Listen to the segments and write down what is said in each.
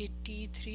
83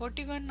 41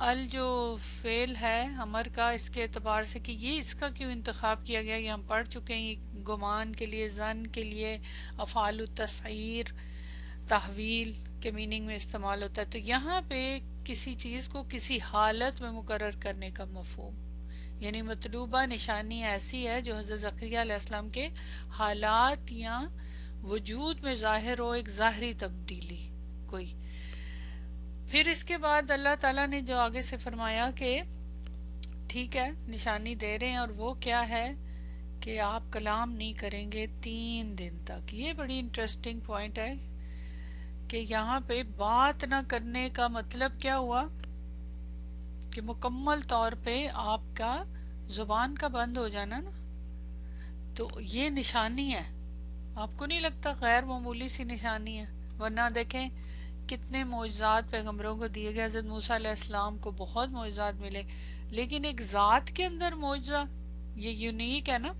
ال جو فعل ہے امر کا، اس کے اعتبار سے کہ یہ اس کا کیوں انتخاب کیا گیا، یہ ہم پڑھ چکے ہیں، یہ گمان کے لیے، ظن کے لیے، افعال التسعیر، تحویل کے میننگ میں استعمال ہوتا ہے. تو یہاں پہ کسی چیز کو کسی حالت میں مقرر کرنے کا مفہوم، یعنی مطلوبہ نشانی ایسی ہے جو حضرت زکریا علیہ السلام کے حالات یا وجود میں ظاہر ہو، ایک ظاہری تبدیلی کوئی. پھر اس کے بعد اللہ تعالیٰ نے جو آگے سے فرمایا کہ ٹھیک ہے نشانی دے رہے ہیں، اور وہ کیا ہے کہ آپ کلام نہیں کریں گے 3 دن تک. یہ بڑی انٹرسٹنگ پوائنٹ ہے کہ یہاں پہ بات نہ کرنے کا مطلب کیا ہوا کہ مکمل طور پہ آپ کا زبان کا بند ہو جانا نا. تو یہ نشانی ہے، آپ کو نہیں لگتا غیر معمولی سی نشانی ہے؟ ورنہ دیکھیں کتنے معجزات پیغمبروں کو دیے گئے، حضرت موسیٰ علیہ السلام کو بہت معجزات ملے، لیکن ایک ذات کے اندر معجزہ، یہ یونیک ہے نا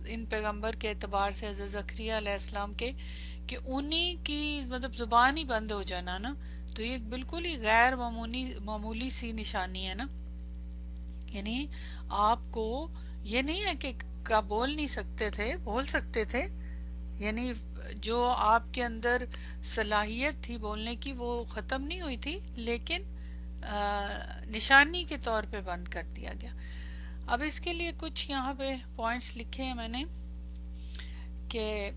ان پیغمبر کے اعتبار سے، حضرت زکریا علیہ السلام کے، کہ انہی کی مطلب زبان ہی بند ہو جانا نا. تو یہ بالکل ہی غیر معمولی سی نشانی ہے نا. یعنی آپ کو یہ نہیں ہے کہ بول نہیں سکتے تھے، بول سکتے تھے، یعنی جو آپ کے اندر صلاحیت تھی بولنے کی وہ ختم نہیں ہوئی تھی، لیکن نشانی کے طور پہ بند کر دیا گیا. اب اس کے لیے کچھ یہاں پہ پوائنٹس لکھے ہیں میں نے کہ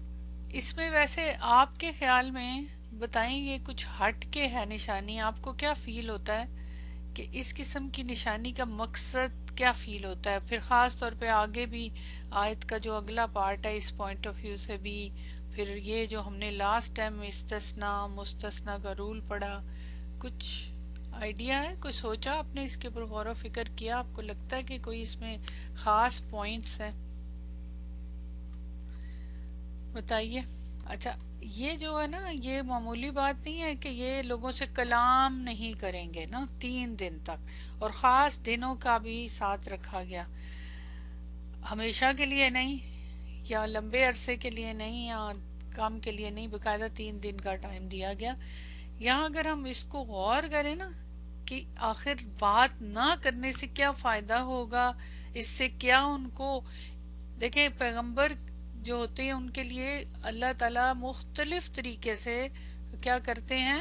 اس میں ویسے آپ کے خیال میں بتائیں یہ کچھ ہٹ کے ہے نشانی، آپ کو کیا فیل ہوتا ہے کہ اس قسم کی نشانی کا مقصد کیا فیل ہوتا ہے؟ پھر خاص طور پہ آگے بھی آیت کا جو اگلا پارٹ ہے اس پوائنٹ آف ویو سے بھی، پھر یہ جو ہم نے لاسٹ ٹائم استثناء مستثنیٰ کا رول پڑھا، کچھ آئیڈیا ہے؟ کوئی سوچا آپ نے اس کے اوپر غور و فکر کیا؟ آپ کو لگتا ہے کہ کوئی اس میں خاص پوائنٹس ہیں؟ بتائیے. اچھا یہ جو ہے نا یہ معمولی بات نہیں ہے کہ یہ لوگوں سے کلام نہیں کریں گے نا 3 دن تک، اور خاص دنوں کا بھی ساتھ رکھا گیا، ہمیشہ کے لیے نہیں یا لمبے عرصے کے لیے نہیں یا کم کے لیے نہیں، باقاعدہ 3 دن کا ٹائم دیا گیا. یہاں اگر ہم اس کو غور کریں نا کہ آخر بات نہ کرنے سے کیا فائدہ ہوگا، اس سے کیا ان کو، دیکھیں پیغمبر جو ہوتے ہیں ان کے لیے اللہ تعالیٰ مختلف طریقے سے کیا کرتے ہیں،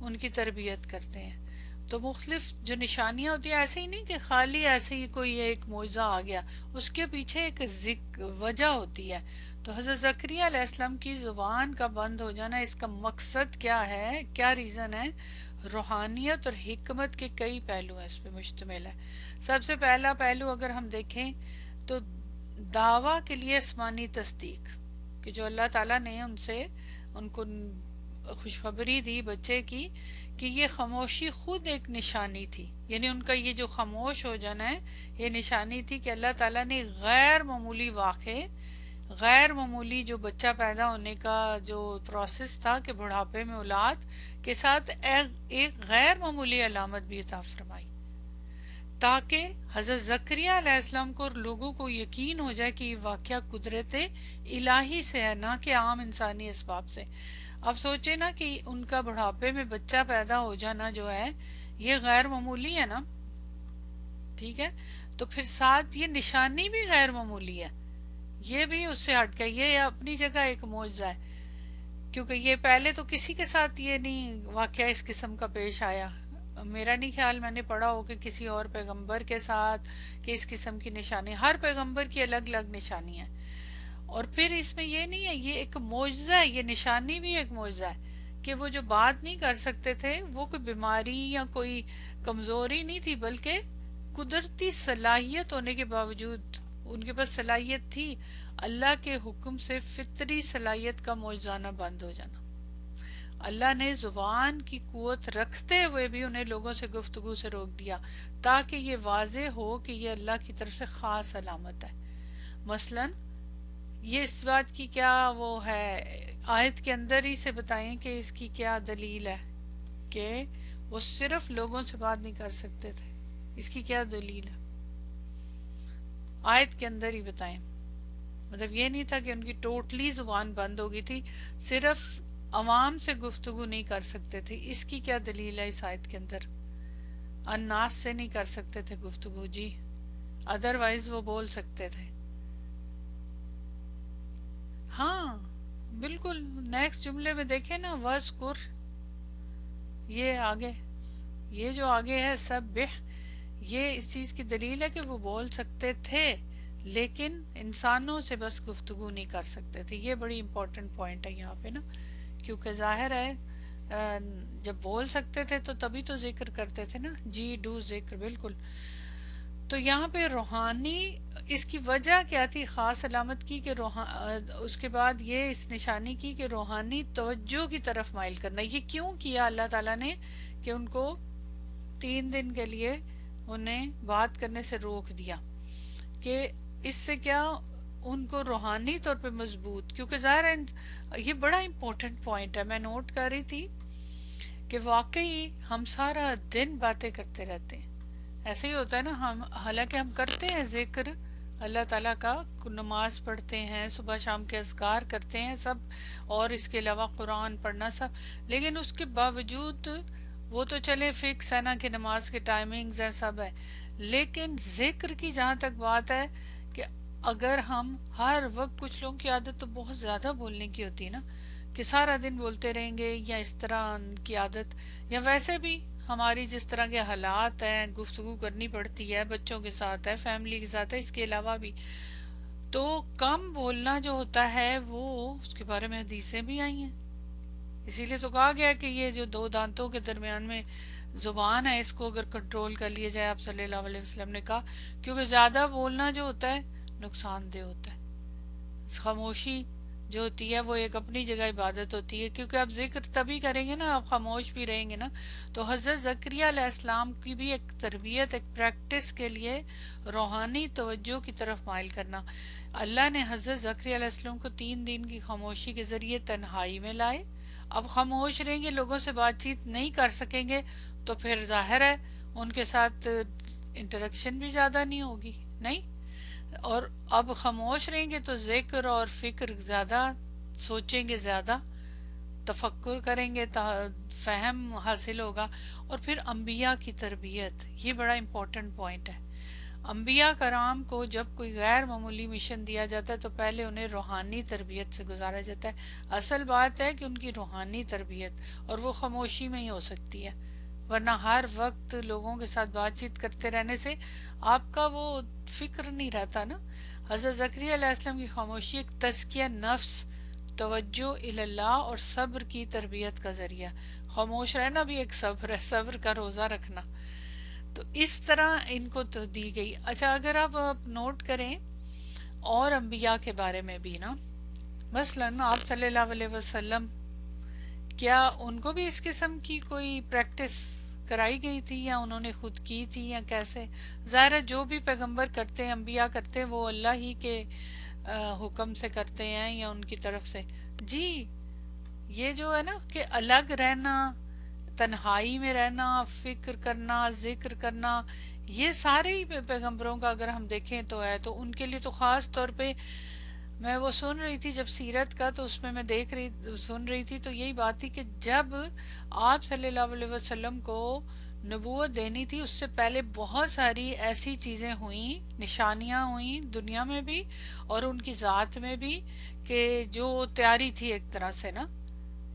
ان کی تربیت کرتے ہیں. تو مختلف جو نشانیاں ہوتی ہیں ایسے ہی نہیں کہ خالی ایسے ہی کوئی ایک معجزہ آ گیا، اس کے پیچھے ایک وجہ ہوتی ہے. تو حضرت زکریا علیہ السلام کی زبان کا بند ہو جانا، اس کا مقصد کیا ہے، کیا ریزن ہے؟ روحانیت اور حکمت کے کئی پہلو ہیں، اس پہ مشتمل ہے. سب سے پہلا پہلو اگر ہم دیکھیں تو دعویٰ کے لیے آسمانی تصدیق، کہ جو اللہ تعالیٰ نے ان کو خوشخبری دی بچے کی کہ یہ خاموشی خود ایک نشانی تھی، یعنی ان کا یہ جو خاموش ہو جانا ہے یہ نشانی تھی کہ اللہ تعالیٰ نے غیر معمولی واقع، غیر معمولی جو بچہ پیدا ہونے کا جو پروسیس تھا کہ بڑھاپے میں اولاد کے ساتھ ایک غیر معمولی علامت بھی عطا فرمائی، تاکہ حضرت زکریہ علیہ السلام کو اور لوگوں کو یقین ہو جائے کہ یہ واقعہ قدرت الہی سے ہے، نہ کہ عام انسانی اسباب سے. اب سوچیں نا کہ ان کا بڑھاپے میں بچہ پیدا ہو جانا جو ہے یہ غیر معمولی ہے نا، ٹھیک ہے؟ تو پھر ساتھ یہ نشانی بھی غیر معمولی ہے، یہ بھی اس سے ہٹ گئی، یہ اپنی جگہ ایک معجزہ ہے، کیونکہ یہ پہلے تو کسی کے ساتھ یہ نہیں واقعہ اس قسم کا پیش آیا. میرا نہیں خیال میں نے پڑھا ہو کہ کسی اور پیغمبر کے ساتھ کہ اس قسم کی نشانی، ہر پیغمبر کی الگ الگ نشانی ہے. اور پھر اس میں یہ نہیں ہے، یہ ایک معجزہ ہے، یہ نشانی بھی ایک معجزہ ہے کہ وہ جو بات نہیں کر سکتے تھے وہ کوئی بیماری یا کوئی کمزوری نہیں تھی، بلکہ قدرتی صلاحیت ہونے کے باوجود ان کے پاس صلاحیت تھی، اللہ کے حکم سے فطری صلاحیت کا معجزانہ بند ہو جانا. اللہ نے زبان کی قوت رکھتے ہوئے بھی انہیں لوگوں سے گفتگو سے روک دیا تاکہ یہ واضح ہو کہ یہ اللہ کی طرف سے خاص علامت ہے. مثلا یہ اس بات کی کیا وہ ہے، آیت کے اندر ہی سے بتائیں کہ اس کی کیا دلیل ہے کہ وہ صرف لوگوں سے بات نہیں کر سکتے تھے، اس کی کیا دلیل ہے؟ آیت کے اندر ہی بتائیں. مطلب یہ نہیں تھا کہ ان کی ٹوٹلی زبان بند ہو گئی تھی، صرف عوام سے گفتگو نہیں کر سکتے تھے، اس کی کیا دلیل ہے اس آیت کے اندر؟ الناس سے نہیں کر سکتے تھے گفتگو جی، ادروائز وہ بول سکتے تھے. ہاں بالکل، نیکسٹ جملے میں دیکھیں نا، وَاذْكُرْ، یہ آگے، یہ جو آگے ہے سبح، یہ اس چیز کی دلیل ہے کہ وہ بول سکتے تھے لیکن انسانوں سے بس گفتگو نہیں کر سکتے تھے. یہ بڑی امپورٹنٹ پوائنٹ ہے یہاں پہ نا، کیونکہ ظاہر ہے جب بول سکتے تھے تو تبھی تو ذکر کرتے تھے نا، جی ڈو ذکر، بالکل. تو یہاں پہ روحانی، اس کی وجہ کیا تھی خاص علامت کی کہ اس کے بعد یہ اس نشانی کی کہ روحانی توجہ کی طرف مائل کرنا. یہ کیوں کیا اللہ تعالیٰ نے کہ ان کو 3 دن کے لیے انہیں بات کرنے سے روک دیا، کہ اس سے کیا ان کو روحانی طور پہ مضبوط، کیونکہ ظاہر ہے یہ بڑا امپورٹنٹ پوائنٹ ہے. میں نوٹ کر رہی تھی کہ واقعی ہم سارا دن باتیں کرتے رہتے ہیں. ایسے ہی ہوتا ہے نا، ہم حالانکہ ہم کرتے ہیں ذکر اللہ تعالیٰ کا، نماز پڑھتے ہیں، صبح شام کے اذکار کرتے ہیں سب، اور اس کے علاوہ قرآن پڑھنا سب، لیکن اس کے باوجود وہ تو چلے فکس ہے نا کہ نماز کے ٹائمنگز ہیں سب ہے، لیکن ذکر کی جہاں تک بات ہے کہ اگر ہم ہر وقت، کچھ لوگوں کی عادت تو بہت زیادہ بولنے کی ہوتی ہے نا، کہ سارا دن بولتے رہیں گے، یا اس طرح کی عادت، یا ویسے بھی ہماری جس طرح کے حالات ہیں، گفتگو کرنی پڑتی ہے، بچوں کے ساتھ ہے، فیملی کے ساتھ ہے، اس کے علاوہ بھی تو کم بولنا جو ہوتا ہے وہ، اس کے بارے میں حدیثیں بھی آئی ہیں. اسی لیے تو کہا گیا کہ یہ جو 2 دانتوں کے درمیان میں زبان ہے، اس کو اگر کنٹرول کر لیا جائے، آپ صلی اللہ علیہ وسلم نے کہا، کیونکہ زیادہ بولنا جو ہوتا ہے نقصان دہ ہوتا ہے. خاموشی جو ہوتی ہے وہ ایک اپنی جگہ عبادت ہوتی ہے، کیونکہ آپ ذکر تبھی کریں گے نا، آپ خاموش بھی رہیں گے نا. تو حضرت زکریا علیہ السلام کی بھی ایک تربیت، ایک پریکٹس کے لیے روحانی توجہ کی طرف مائل کرنا. اللہ نے حضرت زکریا علیہ السلام کو 3 دن کی خاموشی کے ذریعے تنہائی میں لائے. اب خاموش رہیں گے، لوگوں سے بات چیت نہیں کر سکیں گے، تو پھر ظاہر ہے ان کے ساتھ انٹریکشن بھی زیادہ نہیں ہوگی، نہیں. اور اب خاموش رہیں گے تو ذکر اور فکر زیادہ، سوچیں گے زیادہ، تفکر کریں گے، فہم حاصل ہوگا. اور پھر انبیاء کی تربیت، یہ بڑا امپورٹنٹ پوائنٹ ہے. انبیاء کرام کو جب کوئی غیر معمولی مشن دیا جاتا ہے تو پہلے انہیں روحانی تربیت سے گزارا جاتا ہے. اصل بات ہے کہ ان کی روحانی تربیت، اور وہ خاموشی میں ہی ہو سکتی ہے، ورنہ ہر وقت لوگوں کے ساتھ بات چیت کرتے رہنے سے آپ کا وہ فکر نہیں رہتا نا. حضرت زکریا علیہ السلام کی خاموشی ایک تزکیہ نفس، توجہ اللہ اور صبر کی تربیت کا ذریعہ. خاموش رہنا بھی ایک صبر ہے، صبر کا روزہ رکھنا. تو اس طرح ان کو تو دی گئی. اچھا اگر آپ نوٹ کریں اور انبیاء کے بارے میں بھی نا، مثلاً آپ صلی اللہ علیہ وسلم، کیا ان کو بھی اس قسم کی کوئی پریکٹس کرائی گئی تھی، یا انہوں نے خود کی تھی، یا کیسے؟ ظاہر ہے جو بھی پیغمبر کرتے ہیں، انبیاء کرتے ہیں، وہ اللہ ہی کے حکم سے کرتے ہیں یا ان کی طرف سے. جی یہ جو ہے نا کہ الگ رہنا، تنہائی میں رہنا، فکر کرنا، ذکر کرنا، یہ سارے ہی پیغمبروں کا اگر ہم دیکھیں تو ہے. تو ان کے لیے تو خاص طور پہ، میں وہ سن رہی تھی جب سیرت کا، تو اس میں میں سن رہی تھی، تو یہی بات تھی کہ جب آپ صلی اللہ علیہ وسلم کو نبوت دینی تھی، اس سے پہلے بہت ساری ایسی چیزیں ہوئیں، نشانیاں ہوئیں دنیا میں بھی اور ان کی ذات میں بھی، کہ جو تیاری تھی ایک طرح سے نا،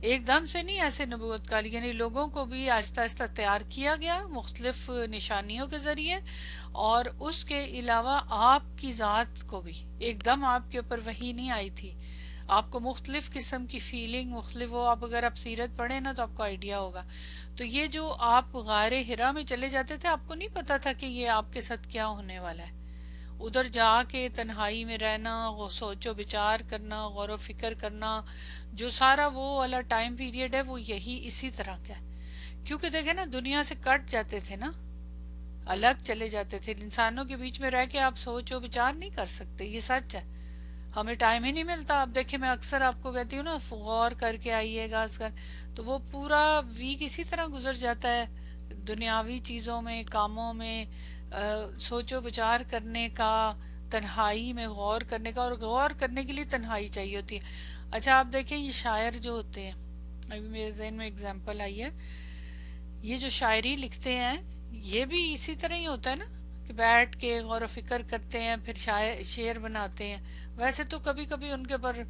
ایک دم سے نہیں ایسے نبوت کا، یعنی لوگوں کو بھی آہستہ آہستہ تیار کیا گیا مختلف نشانیوں کے ذریعے. اور اس کے علاوہ آپ کی ذات کو بھی ایک دم آپ کے اوپر وحی نہیں آئی تھی، آپ کو مختلف قسم کی فیلنگ، مختلف، وہ اب اگر آپ سیرت پڑھیں نا تو آپ کو آئیڈیا ہوگا. تو یہ جو آپ غار ہرا میں چلے جاتے تھے، آپ کو نہیں پتا تھا کہ یہ آپ کے ساتھ کیا ہونے والا ہے. ادھر جا کے تنہائی میں رہنا، سوچ و بچار کرنا، غور و فکر کرنا، جو سارا وہ والا ٹائم پیریڈ ہے وہ یہی اسی طرح کا ہے. کیونکہ دیکھیں نا، دنیا سے کٹ جاتے تھے نا، الگ چلے جاتے تھے. انسانوں کے بیچ میں رہ کے آپ سوچ و بچار نہیں کر سکتے، یہ سچ ہے. ہمیں ٹائم ہی نہیں ملتا. اب دیکھیں میں اکثر آپ کو کہتی ہوں نا، غور کر کے آئیے گا، تو وہ پورا ویک اسی طرح گزر جاتا ہے، دنیاوی چیزوں میں، کاموں میں، سوچ و بچار کرنے کا، تنہائی میں غور کرنے کا. اور غور کرنے کے لیے تنہائی چاہیے ہوتی ہے. اچھا آپ دیکھیں یہ شاعر جو ہوتے ہیں، ابھی میرے ذہن میں اگزامپل آئی ہے، یہ جو شاعری لکھتے ہیں یہ بھی اسی طرح ہی ہوتا ہے نا کہ بیٹھ کے غور و فکر کرتے ہیں پھر شعر بناتے ہیں. ویسے تو کبھی کبھی ان کے اوپر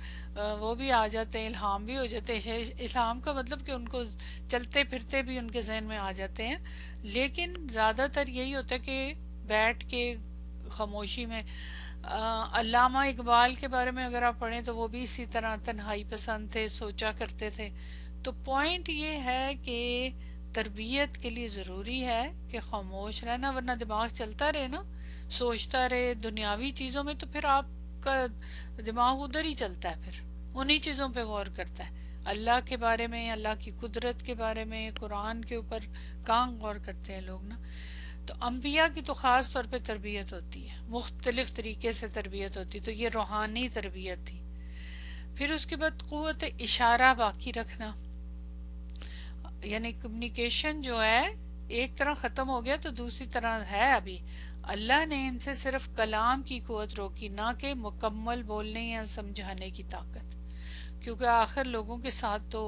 وہ بھی آ جاتے ہیں، الہام بھی ہو جاتے ہیں. الہام کا مطلب کہ ان کو چلتے پھرتے بھی ان کے ذہن میں آ جاتے ہیں، لیکن زیادہ تر یہی ہوتا ہے کہ بیٹھ کے خاموشی میں. علامہ اقبال کے بارے میں اگر آپ پڑھیں تو وہ بھی اسی طرح تنہائی پسند تھے، سوچا کرتے تھے. تو پوائنٹ یہ ہے کہ تربیت کے لیے ضروری ہے کہ خاموش رہنا، ورنہ دماغ چلتا رہے نا، سوچتا رہے دنیاوی چیزوں میں، تو پھر آپ کا دماغ ادھر ہی چلتا ہے، پھر انہی چیزوں پہ غور کرتا ہے. اللہ کے بارے میں، اللہ کی قدرت کے بارے میں، قرآن کے اوپر کہاں غور کرتے ہیں لوگ نا. تو انبیاء کی تو خاص طور پہ تربیت ہوتی ہے، مختلف طریقے سے تربیت ہوتی، تو یہ روحانی تربیت تھی. پھر اس کے بعد قوت اشارہ باقی رکھنا، یعنی کمیونیکیشن جو ہے ایک طرح ختم ہو گیا تو دوسری طرح ہے ابھی. اللہ نے ان سے صرف کلام کی قوت روکی، نہ کہ مکمل بولنے یا سمجھانے کی طاقت، کیونکہ آخر لوگوں کے ساتھ تو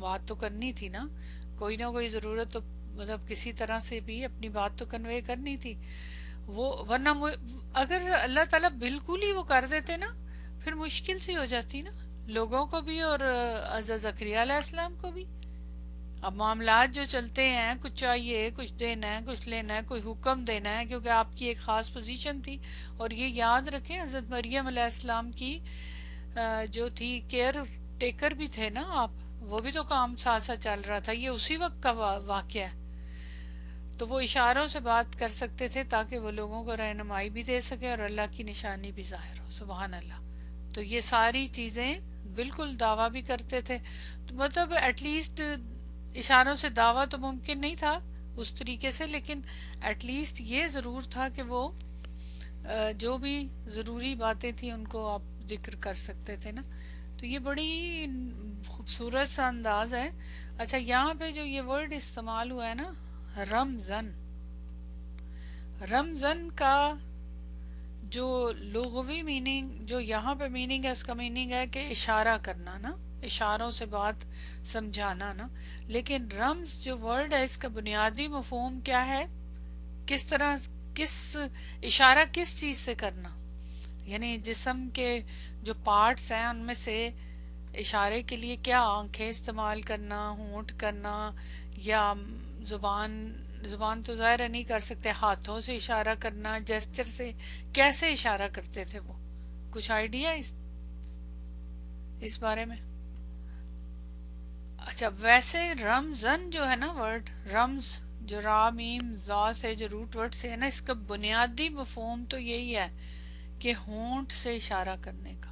بات تو کرنی تھی نا، کوئی نہ کوئی ضرورت تو مطلب کسی طرح سے بھی اپنی بات تو کنوے کرنی تھی. وہ ورنہ اگر اللہ تعالیٰ بالکل ہی وہ کر دیتے نا، پھر مشکل سی ہو جاتی نا لوگوں کو بھی، اور حضرت زکریا علیہ السلام کو بھی. اب معاملات جو چلتے ہیں، کچھ چاہیے، کچھ دینا ہے، کچھ لینا ہے، کوئی حکم دینا ہے، کیونکہ آپ کی ایک خاص پوزیشن تھی. اور یہ یاد رکھیں حضرت مریم علیہ السلام کی جو تھی کیئر ٹیکر بھی تھے نا آپ، وہ بھی تو کام ساتھ ساتھ چل رہا تھا، یہ اسی وقت کا واقعہ ہے. تو وہ اشاروں سے بات کر سکتے تھے تاکہ وہ لوگوں کو رہنمائی بھی دے سکے اور اللہ کی نشانی بھی ظاہر ہو. سبحان اللہ. تو یہ ساری چیزیں بالکل دعویٰ بھی کرتے تھے. تو مطلب ایٹ لیسٹ اشاروں سے دعویٰ تو ممکن نہیں تھا اس طریقے سے، لیکن ایٹ لیسٹ یہ ضرور تھا کہ وہ جو بھی ضروری باتیں تھیں ان کو آپ ذکر کر سکتے تھے نا. تو یہ بڑی خوبصورت سا انداز ہے. اچھا، یہاں پہ جو یہ ورڈ استعمال ہوا ہے نا، رمزن، رمزن کا جو لغوی میننگ، جو یہاں پہ میننگ ہے، اس کا میننگ ہے کہ اشارہ کرنا نا، اشاروں سے بات سمجھانا نا. لیکن رمز جو ورڈ ہے، اس کا بنیادی مفہوم کیا ہے؟ کس طرح، کس اشارہ کس چیز سے کرنا، یعنی جسم کے جو پارٹس ہیں ان میں سے اشارے کے لیے کیا آنکھیں استعمال کرنا، ہونٹ کرنا، یا زبان، زبان تو ظاہر نہیں کر سکتے، ہاتھوں سے اشارہ کرنا، جیسچر سے، کیسے اشارہ کرتے تھے وہ؟ کچھ آئیڈیا اس بارے میں؟ اچھا، ویسے رمزن جو ہے نا ورڈ، رمز جو را میم زا سے جو روٹ ورڈ سے ہے نا، اس کا بنیادی مفہوم تو یہی ہے کہ ہونٹ سے اشارہ کرنے کا،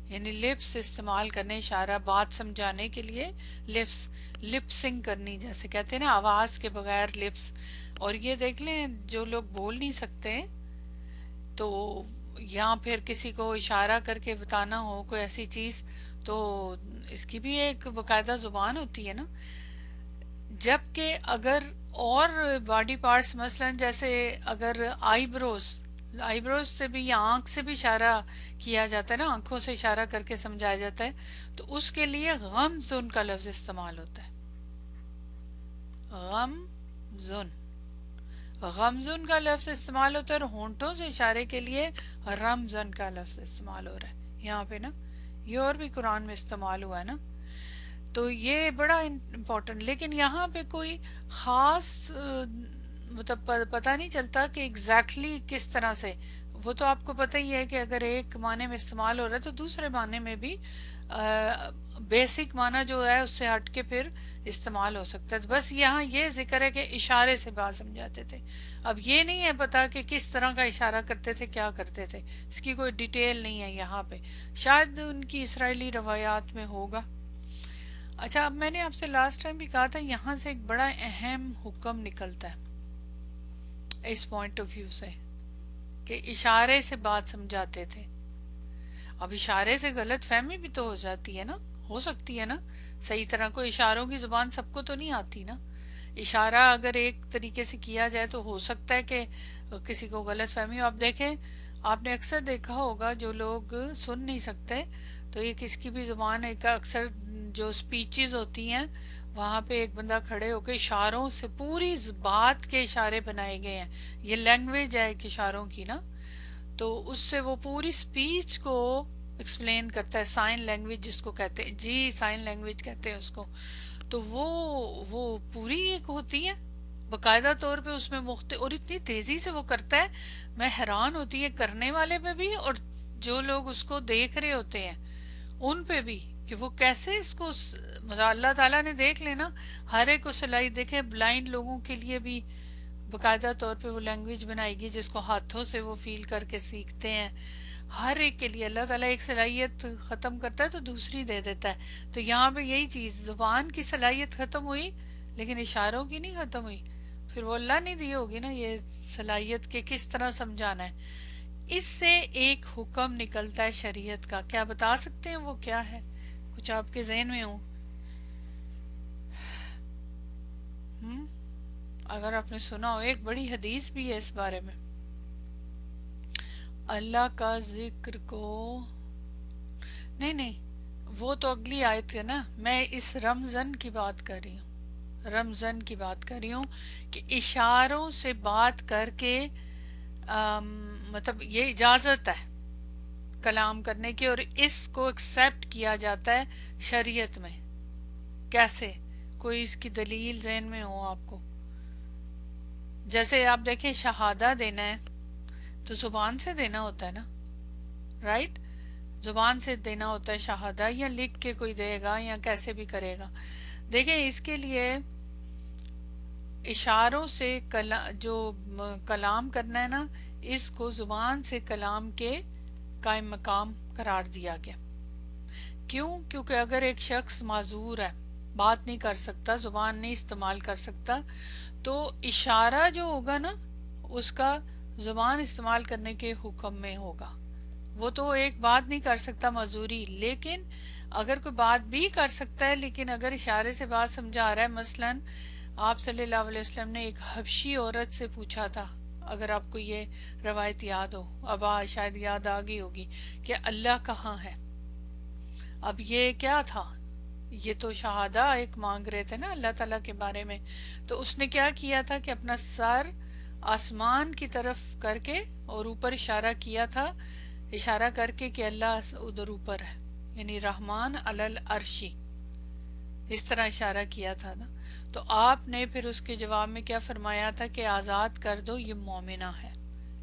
یعنی لپس استعمال کرنے، اشارہ بات سمجھانے کے لیے لپس، لپسنگ کرنی، جیسے کہتے ہیں نا آواز کے بغیر لپس. اور یہ دیکھ لیں جو لوگ بول نہیں سکتے تو یہاں پھر کسی کو اشارہ کر کے بتانا ہو کوئی ایسی چیز، تو اس کی بھی ایک باقاعدہ زبان ہوتی ہے نا. جبکہ اگر اور باڈی پارٹس مثلا جیسے اگر آئی بروز، آئی بروز سے بھی یا آنکھ سے بھی اشارہ کیا جاتا ہے نا، آنکھوں سے اشارہ کر کے سمجھایا جاتا ہے، تو اس کے لیے غمزن کا لفظ استعمال ہوتا ہے. غمزن، غمزن کا لفظ استعمال ہوتا ہے، اور ہونٹوں سے اشارے کے لیے رمزن کا لفظ استعمال ہو رہا ہے یہاں پہ نا. یہ اور بھی قرآن میں استعمال ہوا ہے نا. تو یہ بڑا امپورٹنٹ، لیکن یہاں پہ کوئی خاص مطلب پتہ نہیں چلتا کہ ایگزیکٹلی کس طرح سے. وہ تو آپ کو پتہ ہی ہے کہ اگر ایک معنی میں استعمال ہو رہا ہے تو دوسرے معنی میں بھی بیسک معنی جو ہے اس سے ہٹ کے پھر استعمال ہو سکتا ہے. بس یہاں یہ ذکر ہے کہ اشارے سے بات سمجھاتے تھے. اب یہ نہیں ہے پتا کہ کس طرح کا اشارہ کرتے تھے، کیا کرتے تھے، اس کی کوئی ڈیٹیل نہیں ہے یہاں پہ، شاید ان کی اسرائیلی روایات میں ہوگا. اچھا، اب میں نے آپ سے لاسٹ ٹائم بھی کہا تھا یہاں سے ایک بڑا اہم حکم نکلتا ہے اس پوائنٹ آف ویو سے کہ اشارے سے بات سمجھاتے تھے. اب اشارے سے غلط فہمی بھی تو ہو جاتی ہے نا، ہو سکتی ہے نا صحیح طرح. کو اشاروں کی زبان سب کو تو نہیں آتی نا. اشارہ اگر ایک طریقے سے کیا جائے تو ہو سکتا ہے کہ کسی کو غلط فہمی ہو. آپ دیکھیں، آپ نے اکثر دیکھا ہوگا جو لوگ سن نہیں سکتے تو یہ کس کی بھی زبان ایک اکثر جو سپیچز ہوتی ہیں وہاں پہ ایک بندہ کھڑے ہو کے اشاروں سے پوری بات کے اشارے بنائے گئے ہیں. یہ لینگویج ہے ایک اشاروں کی نا، تو اس سے وہ پوری سپیچ کو ایکسپلین کرتا ہے. سائن لینگویج جس کو کہتے ہیں، جی سائن لینگویج کہتے ہیں اس کو. تو وہ پوری ایک ہوتی ہے باقاعدہ طور پہ، اس میں مختلف، اور اتنی تیزی سے وہ کرتا ہے. میں حیران ہوتی ہے کرنے والے پہ بھی اور جو لوگ اس کو دیکھ رہے ہوتے ہیں ان پہ بھی، کہ وہ کیسے اس کو مطلب اللہ تعالیٰ نے دیکھ لینا ہر ایک کو صلاحیت دیکھے. بلائنڈ لوگوں کے لیے بھی باقاعدہ طور پہ وہ لینگویج بنائے گی جس کو ہاتھوں سے وہ فیل کر کے سیکھتے ہیں. ہر ایک کے لیے اللہ تعالیٰ ایک صلاحیت ختم کرتا ہے تو دوسری دے دیتا ہے. تو یہاں پہ یہی چیز، زبان کی صلاحیت ختم ہوئی لیکن اشاروں کی نہیں ختم ہوئی. پھر وہ اللہ نے دی ہوگی نا یہ صلاحیت کہ کس طرح سمجھانا ہے. اس سے ایک حکم نکلتا ہے شریعت کا. کیا بتا سکتے ہیں وہ کیا ہے؟ کچھ آپ کے ذہن میں ہو؟ ہم؟ اگر آپ نے سنا ہو، ایک بڑی حدیث بھی ہے اس بارے میں. اللہ کا ذکر کو، نہیں نہیں، وہ تو اگلی آیت ہے نا. میں اس رمضان کی بات کر رہی ہوں، رمضان کی بات کر رہی ہوں کہ اشاروں سے بات کر کے مطلب یہ اجازت ہے کلام کرنے کی، اور اس کو ایکسیپٹ کیا جاتا ہے شریعت میں. کیسے؟ کوئی اس کی دلیل ذہن میں ہو آپ کو؟ جیسے آپ دیکھیں شہادہ دینا ہے تو زبان سے دینا ہوتا ہے نا، رائٹ؟ زبان سے دینا ہوتا ہے شہادہ، یا لکھ کے کوئی دے گا یا کیسے بھی کرے گا. دیکھیں اس کے لیے اشاروں سے جو کلام کرنا ہے نا، اس کو زبان سے کلام کے قائم مقام قرار دیا گیا. کیوں؟ کیونکہ اگر ایک شخص معذور ہے، بات نہیں کر سکتا، زبان نہیں استعمال کر سکتا، تو اشارہ جو ہوگا نا اس کا زبان استعمال کرنے کے حکم میں ہوگا. وہ تو ایک بات نہیں کر سکتا معذوری، لیکن اگر کوئی بات بھی کر سکتا ہے، لیکن اگر اشارے سے بات سمجھا رہا ہے. مثلا آپ صلی اللہ علیہ وسلم نے ایک حبشی عورت سے پوچھا تھا، اگر آپ کو یہ روایت یاد ہو، اب شاید یاد آ گئی ہوگی، کہ اللہ کہاں ہے. اب یہ کیا تھا؟ یہ تو شہادہ ایک مانگ رہے تھے نا اللہ تعالیٰ کے بارے میں. تو اس نے کیا کیا تھا کہ اپنا سر آسمان کی طرف کر کے اور اوپر اشارہ کیا تھا، اشارہ کر کے کہ اللہ ادھر اوپر ہے، یعنی رحمان علی العرشی، اس طرح اشارہ کیا تھا نا. تو آپ نے پھر اس کے جواب میں کیا فرمایا تھا کہ آزاد کر دو، یہ مومنہ ہے.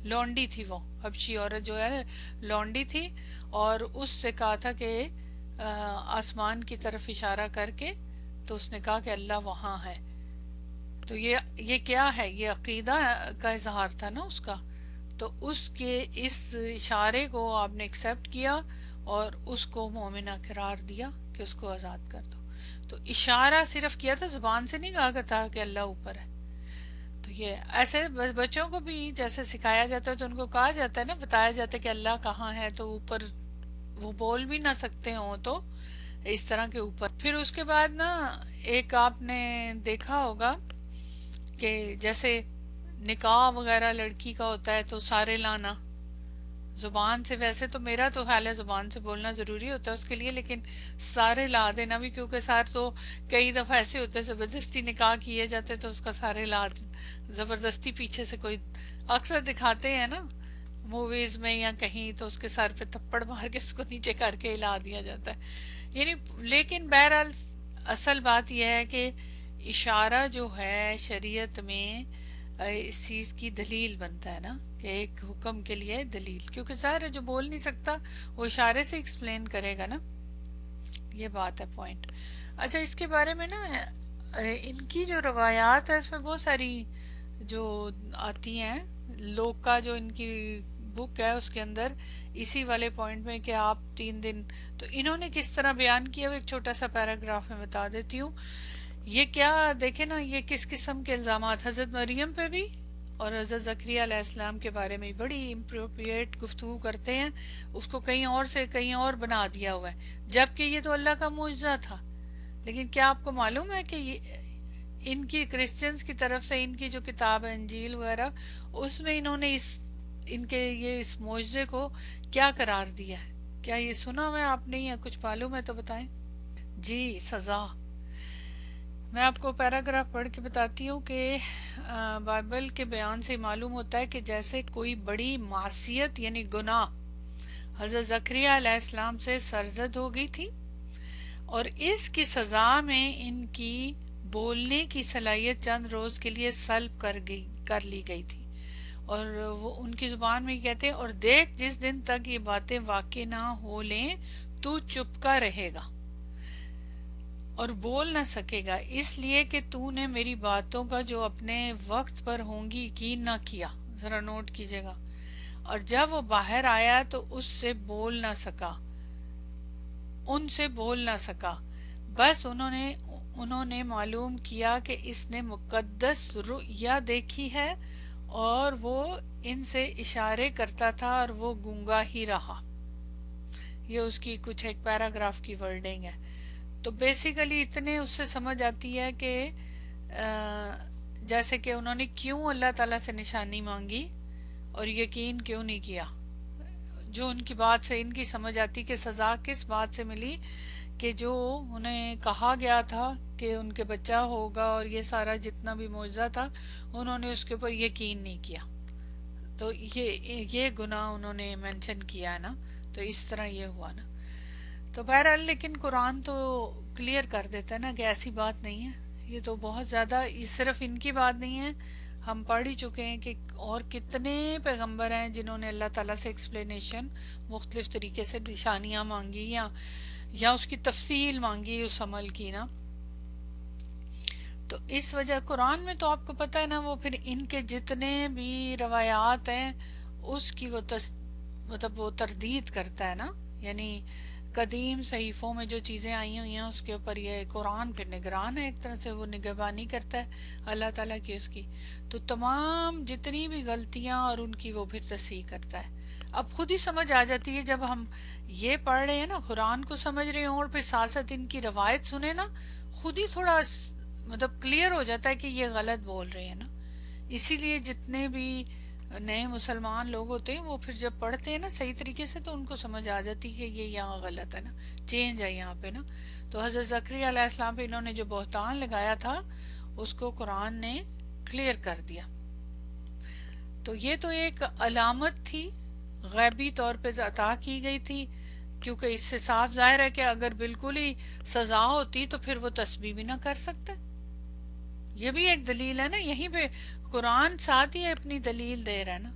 لونڈی تھی، وہ حبشی عورت جو ہے لونڈی تھی، اور اس سے کہا تھا کہ آسمان کی طرف اشارہ کر کے، تو اس نے کہا کہ اللہ وہاں ہے. تو یہ کیا ہے؟ یہ عقیدہ کا اظہار تھا نا اس کا. تو اس کے اس اشارے کو آپ نے ایکسیپٹ کیا اور اس کو مومنہ قرار دیا کہ اس کو آزاد کر دو. تو اشارہ صرف کیا تھا، زبان سے نہیں کہا تھا کہ اللہ اوپر ہے. تو یہ ایسے بچوں کو بھی جیسے سکھایا جاتا ہے تو ان کو کہا جاتا ہے نا، بتایا جاتا ہے کہ اللہ کہاں ہے، تو اوپر وہ بول بھی نہ سکتے ہوں تو اس طرح کے اوپر. پھر اس کے بعد نا ایک آپ نے دیکھا ہوگا کہ جیسے نکاح وغیرہ لڑکی کا ہوتا ہے تو سارے لانا زبان سے. ویسے تو میرا تو خیال ہے زبان سے بولنا ضروری ہوتا ہے اس کے لیے، لیکن سارے لا دینا بھی، کیونکہ سار تو کئی دفعہ ایسے ہوتے ہیں زبردستی نکاح کیے جاتے تو اس کا سارے لا زبردستی پیچھے سے کوئی اکثر دکھاتے ہیں نا موویز میں یا کہیں، تو اس کے سر پہ تھپڑ مار کے اس کو نیچے کر کے ہلا دیا جاتا ہے یعنی. لیکن بہرحال اصل بات یہ ہے کہ اشارہ جو ہے شریعت میں اس چیز کی دلیل بنتا ہے نا، کہ ایک حکم کے لیے دلیل، کیونکہ ظاہر ہے جو بول نہیں سکتا وہ اشارے سے ایکسپلین کرے گا نا. یہ بات ہے پوائنٹ. اچھا اس کے بارے میں نا ان کی جو روایات ہے اس میں بہت ساری جو آتی ہیں. لوگ کا جو ان کی بک ہے اس کے اندر اسی والے پوائنٹ میں کہ آپ 3 دن، تو انہوں نے کس طرح بیان کیا وہ ایک چھوٹا سا پیراگراف میں بتا دیتی ہوں. یہ کیا دیکھیں نا، یہ کس قسم کے الزامات حضرت مریم پہ بھی اور حضرت زکریا علیہ السلام کے بارے میں بڑی امپروپریٹ گفتگو کرتے ہیں. اس کو کہیں اور سے کہیں اور بنا دیا ہوا ہے، جبکہ یہ تو اللہ کا معجزہ تھا. لیکن کیا آپ کو معلوم ہے کہ ان کی کرسچنز کی طرف سے ان کی جو کتاب ہے انجیل وغیرہ، اس میں انہوں نے ان کے اس معجزے کو کیا قرار دیا ہے؟ کیا یہ سنا ہوا ہے آپ نے یا کچھ معلوم ہے تو بتائیں. جی سزا. میں آپ کو پیراگراف پڑھ کے بتاتی ہوں کہ بائبل کے بیان سے معلوم ہوتا ہے کہ جیسے کوئی بڑی معصیت یعنی گناہ حضرت زکریہ علیہ السلام سے سرزد ہو گئی تھی، اور اس کی سزا میں ان کی بولنے کی صلاحیت چند روز کے لیے سلب کر لی گئی تھی، اور وہ ان کی زبان میں کہتے ہیں، اور دیکھ جس دن تک یہ باتیں واقع نہ ہو لیں تو چپ کا رہے گا اور بول نہ سکے گا، اس لیے کہ تو نے میری باتوں کا جو اپنے وقت پر ہوں گی یقین نہ کیا۔ ذرا نوٹ کیجئے گا۔ اور جب وہ باہر آیا تو اس سے بول نہ سکا، ان سے بول نہ سکا، بس انہوں نے معلوم کیا کہ اس نے مقدس رؤیا دیکھی ہے، اور وہ ان سے اشارے کرتا تھا اور وہ گونگا ہی رہا۔ یہ اس کی کچھ ایک پیراگراف کی ورڈنگ ہے۔ تو بیسیکلی اتنے اس سے سمجھ آتی ہے کہ جیسے کہ انہوں نے کیوں اللہ تعالیٰ سے نشانی مانگی اور یقین کیوں نہیں کیا، جو ان کی بات سے ان کی سمجھ آتی کہ سزا کس بات سے ملی، کہ جو انہیں کہا گیا تھا کہ ان کے بچہ ہوگا اور یہ سارا جتنا بھی معجزہ تھا انہوں نے اس کے اوپر یقین نہیں کیا، تو یہ گناہ انہوں نے مینشن کیا ہے نا، تو اس طرح یہ ہوا نا۔ تو بہرحال لیکن قرآن تو کلیئر کر دیتا ہے نا کہ ایسی بات نہیں ہے، یہ تو بہت زیادہ، یہ صرف ان کی بات نہیں ہے، ہم پڑھ ہی چکے ہیں کہ اور کتنے پیغمبر ہیں جنہوں نے اللہ تعالیٰ سے ایکسپلینیشن مختلف طریقے سے نشانیاں مانگی یا اس کی تفصیل مانگی اس عمل کی نا۔ تو اس وجہ قرآن میں تو آپ کو پتہ ہے نا، وہ پھر ان کے جتنے بھی روایات ہیں اس کی مطلب وہ تردید کرتا ہے نا، یعنی قدیم صحیفوں میں جو چیزیں آئی ہوئی ہیں اس کے اوپر یہ قرآن پھر نگران ہے، ایک طرح سے وہ نگہبانی کرتا ہے اللہ تعالیٰ کی اس کی، تو تمام جتنی بھی غلطیاں اور ان کی وہ پھر تصحیح کرتا ہے۔ اب خود ہی سمجھ آ جاتی ہے جب ہم یہ پڑھ رہے ہیں نا، قرآن کو سمجھ رہے ہوں اور پھر ساتھ ساتھ ان کی روایت سنیں نا، خود ہی تھوڑا مطلب کلیئر ہو جاتا ہے کہ یہ غلط بول رہے ہیں نا۔ اسی لیے جتنے بھی نئے مسلمان لوگ ہوتے ہیں وہ پھر جب پڑھتے ہیں نا صحیح طریقے سے تو ان کو سمجھ آ جاتی کہ یہ یہاں غلط ہے نا، چینج ہے یہاں پہ نا۔ تو حضرت زکریا علیہ السلام پہ انہوں نے جو بہتان لگایا تھا اس کو قرآن نے کلیئر کر دیا۔ تو یہ تو ایک علامت تھی، غیبی طور پہ عطا کی گئی تھی، کیونکہ اس سے صاف ظاہر ہے کہ اگر بالکل ہی سزا ہوتی تو پھر وہ تسبیح بھی نہ کر سکتے۔ یہ بھی ایک دلیل ہے نا، یہیں پہ قرآن ساتھ ہی اپنی دلیل دے رہا ہے نا،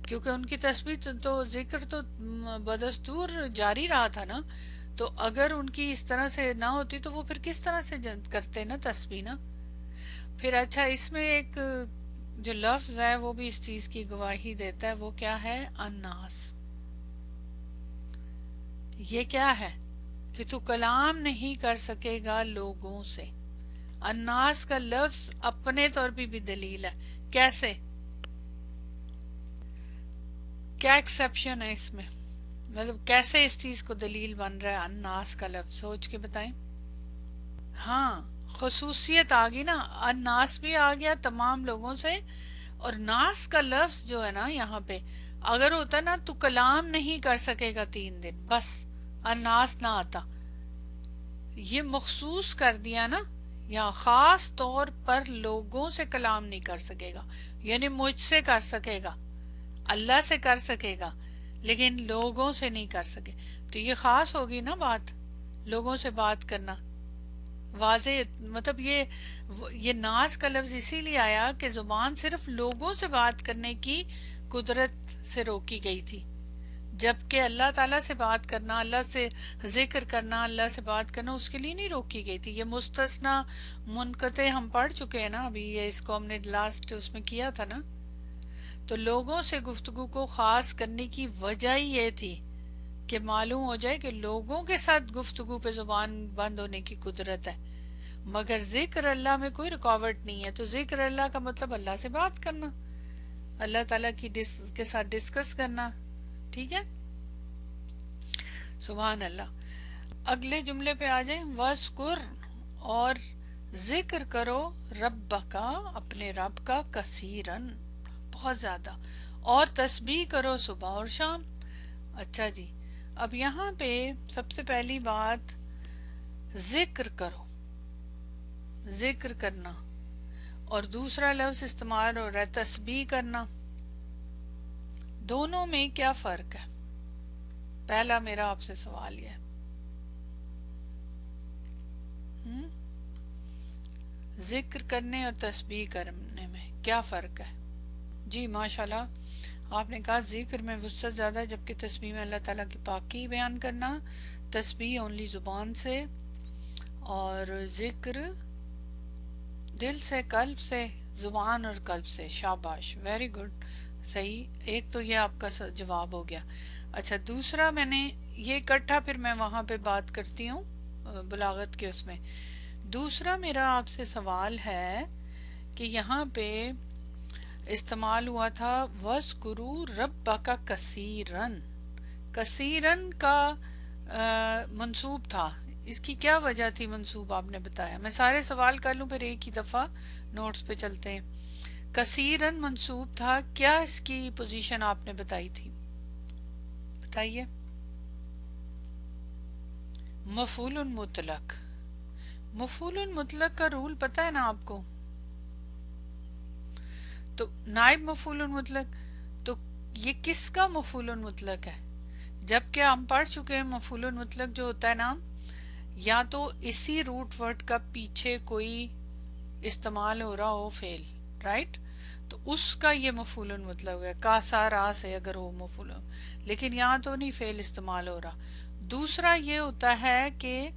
کیونکہ ان کی تسبیح تو ذکر تو بدستور جاری رہا تھا نا، تو اگر ان کی اس طرح سے نہ ہوتی تو وہ پھر کس طرح سے کرتے نا تسبیح نا۔ پھر اچھا اس میں ایک جو لفظ ہے وہ بھی اس چیز کی گواہی دیتا ہے، وہ کیا ہے؟ الناس۔ یہ کیا ہے کہ تو کلام نہیں کر سکے گا لوگوں سے۔ الناس کا لفظ اپنے طور پہ بھی دلیل ہے، کیسے؟ کیا ایکسیپشن ہے اس میں؟ مطلب کیسے اس چیز کو دلیل بن رہا ہے الناس کا لفظ؟ سوچ کے بتائیں۔ ہاں خصوصیت آ گئی نا، الناس بھی آ گیا تمام لوگوں سے، اور ناس کا لفظ جو ہے نا یہاں پہ اگر ہوتا نا تو کلام نہیں کر سکے گا 3 دن، بس الناس نہ آتا، یہ مخصوص کر دیا نا، یا خاص طور پر لوگوں سے کلام نہیں کر سکے گا، یعنی مجھ سے کر سکے گا، اللہ سے کر سکے گا لیکن لوگوں سے نہیں کر سکے، تو یہ خاص ہوگی نا بات، لوگوں سے بات کرنا واضح، مطلب یہ ناس کا لفظ اسی لیے آیا کہ زبان صرف لوگوں سے بات کرنے کی قدرت سے روکی گئی تھی، جبکہ اللہ تعالیٰ سے بات کرنا، اللہ سے ذکر کرنا، اللہ سے بات کرنا اس کے لیے نہیں روکی گئی تھی۔ یہ مستثنا منقطع ہم پڑھ چکے ہیں نا، ابھی یہ اس کو ہم نے لاسٹ اس میں کیا تھا نا۔ تو لوگوں سے گفتگو کو خاص کرنے کی وجہ ہی یہ تھی کہ معلوم ہو جائے کہ لوگوں کے ساتھ گفتگو پہ زبان بند ہونے کی قدرت ہے، مگر ذکر اللہ میں کوئی رکاوٹ نہیں ہے۔ تو ذکر اللہ کا مطلب اللہ سے بات کرنا، اللہ تعالیٰ کے ساتھ ڈسکس کرنا، ٹھیک ہے؟ سبحان اللہ۔ اگلے جملے پہ آ جائیں، وَاذْكُرْ، اور ذکر کرو، رَبَّکَ، اپنے رب کا، کثیرن، بہت زیادہ، اور تسبیح کرو صبح اور شام۔ اچھا جی، اب یہاں پہ سب سے پہلی بات ذکر کرو، ذکر کرنا، اور دوسرا لفظ استعمال ہو رہا ہے تسبیح کرنا، دونوں میں کیا فرق ہے؟ پہلا میرا آپ سے سوال یہ ہے، ذکر کرنے اور تسبیح کرنے میں کیا فرق ہے؟ جی ماشاءاللہ، آپ نے کہا ذکر میں وسعت زیادہ ہے، جبکہ تسبیح میں اللہ تعالیٰ کی پاکی بیان کرنا، تسبیح اونلی زبان سے، اور ذکر دل سے، قلب سے، زبان اور قلب سے. شاباش، ویری گڈ، صحیح. ایک تو یہ آپ کا جواب ہو گیا. اچھا، دوسرا میں نے یہ اکٹھا پھر میں وہاں پہ بات کرتی ہوں بلاغت کے اس میں. دوسرا میرا آپ سے سوال ہے کہ یہاں پہ استعمال ہوا تھا وَاذْكُرُوا رَبَّكَ كَثِيرًا. کثیرن کا منصوب تھا، اس کی کیا وجہ تھی منصوب؟ آپ نے بتایا. میں سارے سوال کر لوں پھر ایک ہی دفعہ نوٹس پہ چلتے ہیں. کثیرن منصوب تھا، کیا اس کی پوزیشن آپ نے بتائی تھی؟ بتائیے. مفعول مطلق. مفعول مطلق کا رول پتہ ہے نا آپ کو؟ تو نائب مفعول مطلق، تو یہ کس کا مفعول مطلق ہے؟ جبکہ ہم پڑھ چکے ہیں مفعول مطلق جو ہوتا ہے نا، یا تو اسی روٹ ورڈ کا پیچھے کوئی استعمال ہو رہا ہو فعل، رائٹ، تو اس کا یہ مفعول مطلق ہے. کا سا را سے اگر ہو مفعول، لیکن یہاں تو نہیں فعل استعمال ہو رہا. دوسرا یہ ہوتا ہے کہ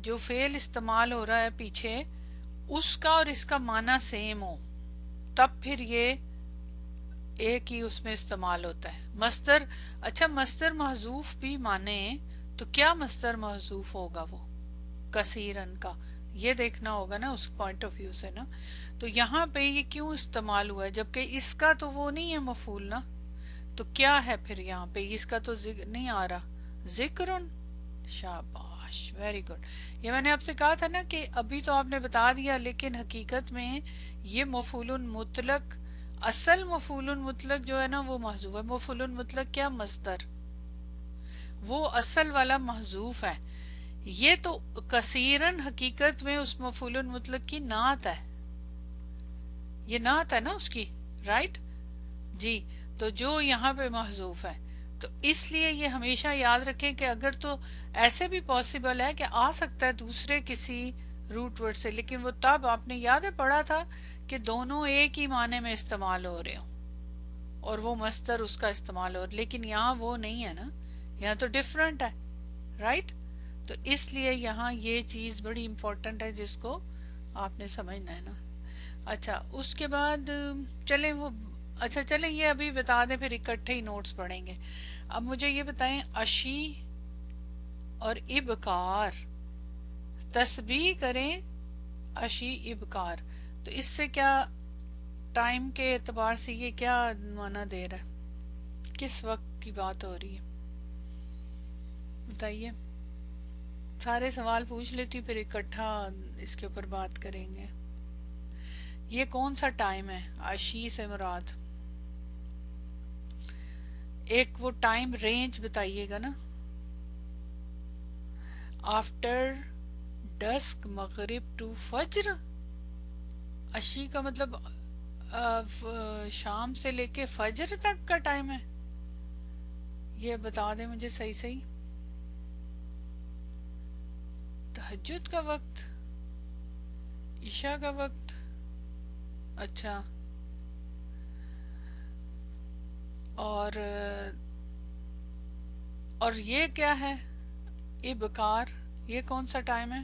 جو فعل استعمال ہو رہا ہے پیچھے، اس کا اور اس کا معنی سیم ہو، تب پھر یہ ایک ہی اس میں استعمال ہوتا ہے. مصدر، اچھا مصدر محذوف بھی مانے تو کیا مصدر محذوف ہوگا وہ کثیرن کا؟ یہ دیکھنا ہوگا نا اس پوائنٹ آف ویو سے نا. تو یہاں پہ یہ کیوں استعمال ہوا ہے جبکہ اس کا تو وہ نہیں ہے مفعول نا؟ تو کیا ہے پھر یہاں پہ؟ اس کا تو نہیں آ رہا، ذکرن. شاباش، ویری گڈ. یہ میں نے آپ سے کہا تھا نا کہ ابھی تو آپ نے بتا دیا، لیکن حقیقت میں یہ مفعول مطلق، اصل مفعول مطلق جو ہے نا وہ محذوف ہے. مفعول مطلق کیا؟ مصدر، وہ اصل والا محذوف ہے. یہ تو کثیرن حقیقت میں اس مفعول مطلق کی نعت ہے، یہ نعت ہے نا اس کی، رائٹ جی. تو جو یہاں پہ محذوف ہے، تو اس لیے یہ ہمیشہ یاد رکھیں کہ اگر تو ایسے بھی پاسبل ہے کہ آ سکتا ہے دوسرے کسی روٹ ورڈ سے، لیکن وہ تب آپ نے یاد ہے پڑھا تھا کہ دونوں ایک ہی معنی میں استعمال ہو رہے ہوں اور وہ مصدر اس کا استعمال ہو، لیکن یہاں وہ نہیں ہے نا، یہاں تو ڈیفرنٹ ہے، رائٹ. تو اس لیے یہاں یہ چیز بڑی امپورٹنٹ ہے جس کو آپ نے سمجھنا ہے نا. اچھا، اس کے بعد چلیں وہ، اچھا چلیں یہ ابھی بتا دیں پھر اکٹھے ہی نوٹس پڑھیں گے. اب مجھے یہ بتائیں، عشی اور ابکار، تسبیح کریں عشی ابکار، تو اس سے کیا ٹائم کے اعتبار سے یہ کیا معنی دے رہا ہے؟ کس وقت کی بات ہو رہی ہے بتائیے. سارے سوال پوچھ لیتی پھر اکٹھا اس کے اوپر بات کریں گے. یہ کون سا ٹائم ہے عشی سے مراد؟ ایک وہ ٹائم رینج بتائیے گا نا. آفٹر ڈسک، مغرب ٹو فجر. عشی کا مطلب شام سے لے کے فجر تک کا ٹائم ہے؟ یہ بتا دیں مجھے صحیح صحیح. تہجد کا وقت، عشاء کا وقت، اچھا. اور یہ کیا ہے ابکار؟ یہ کون سا ٹائم ہے؟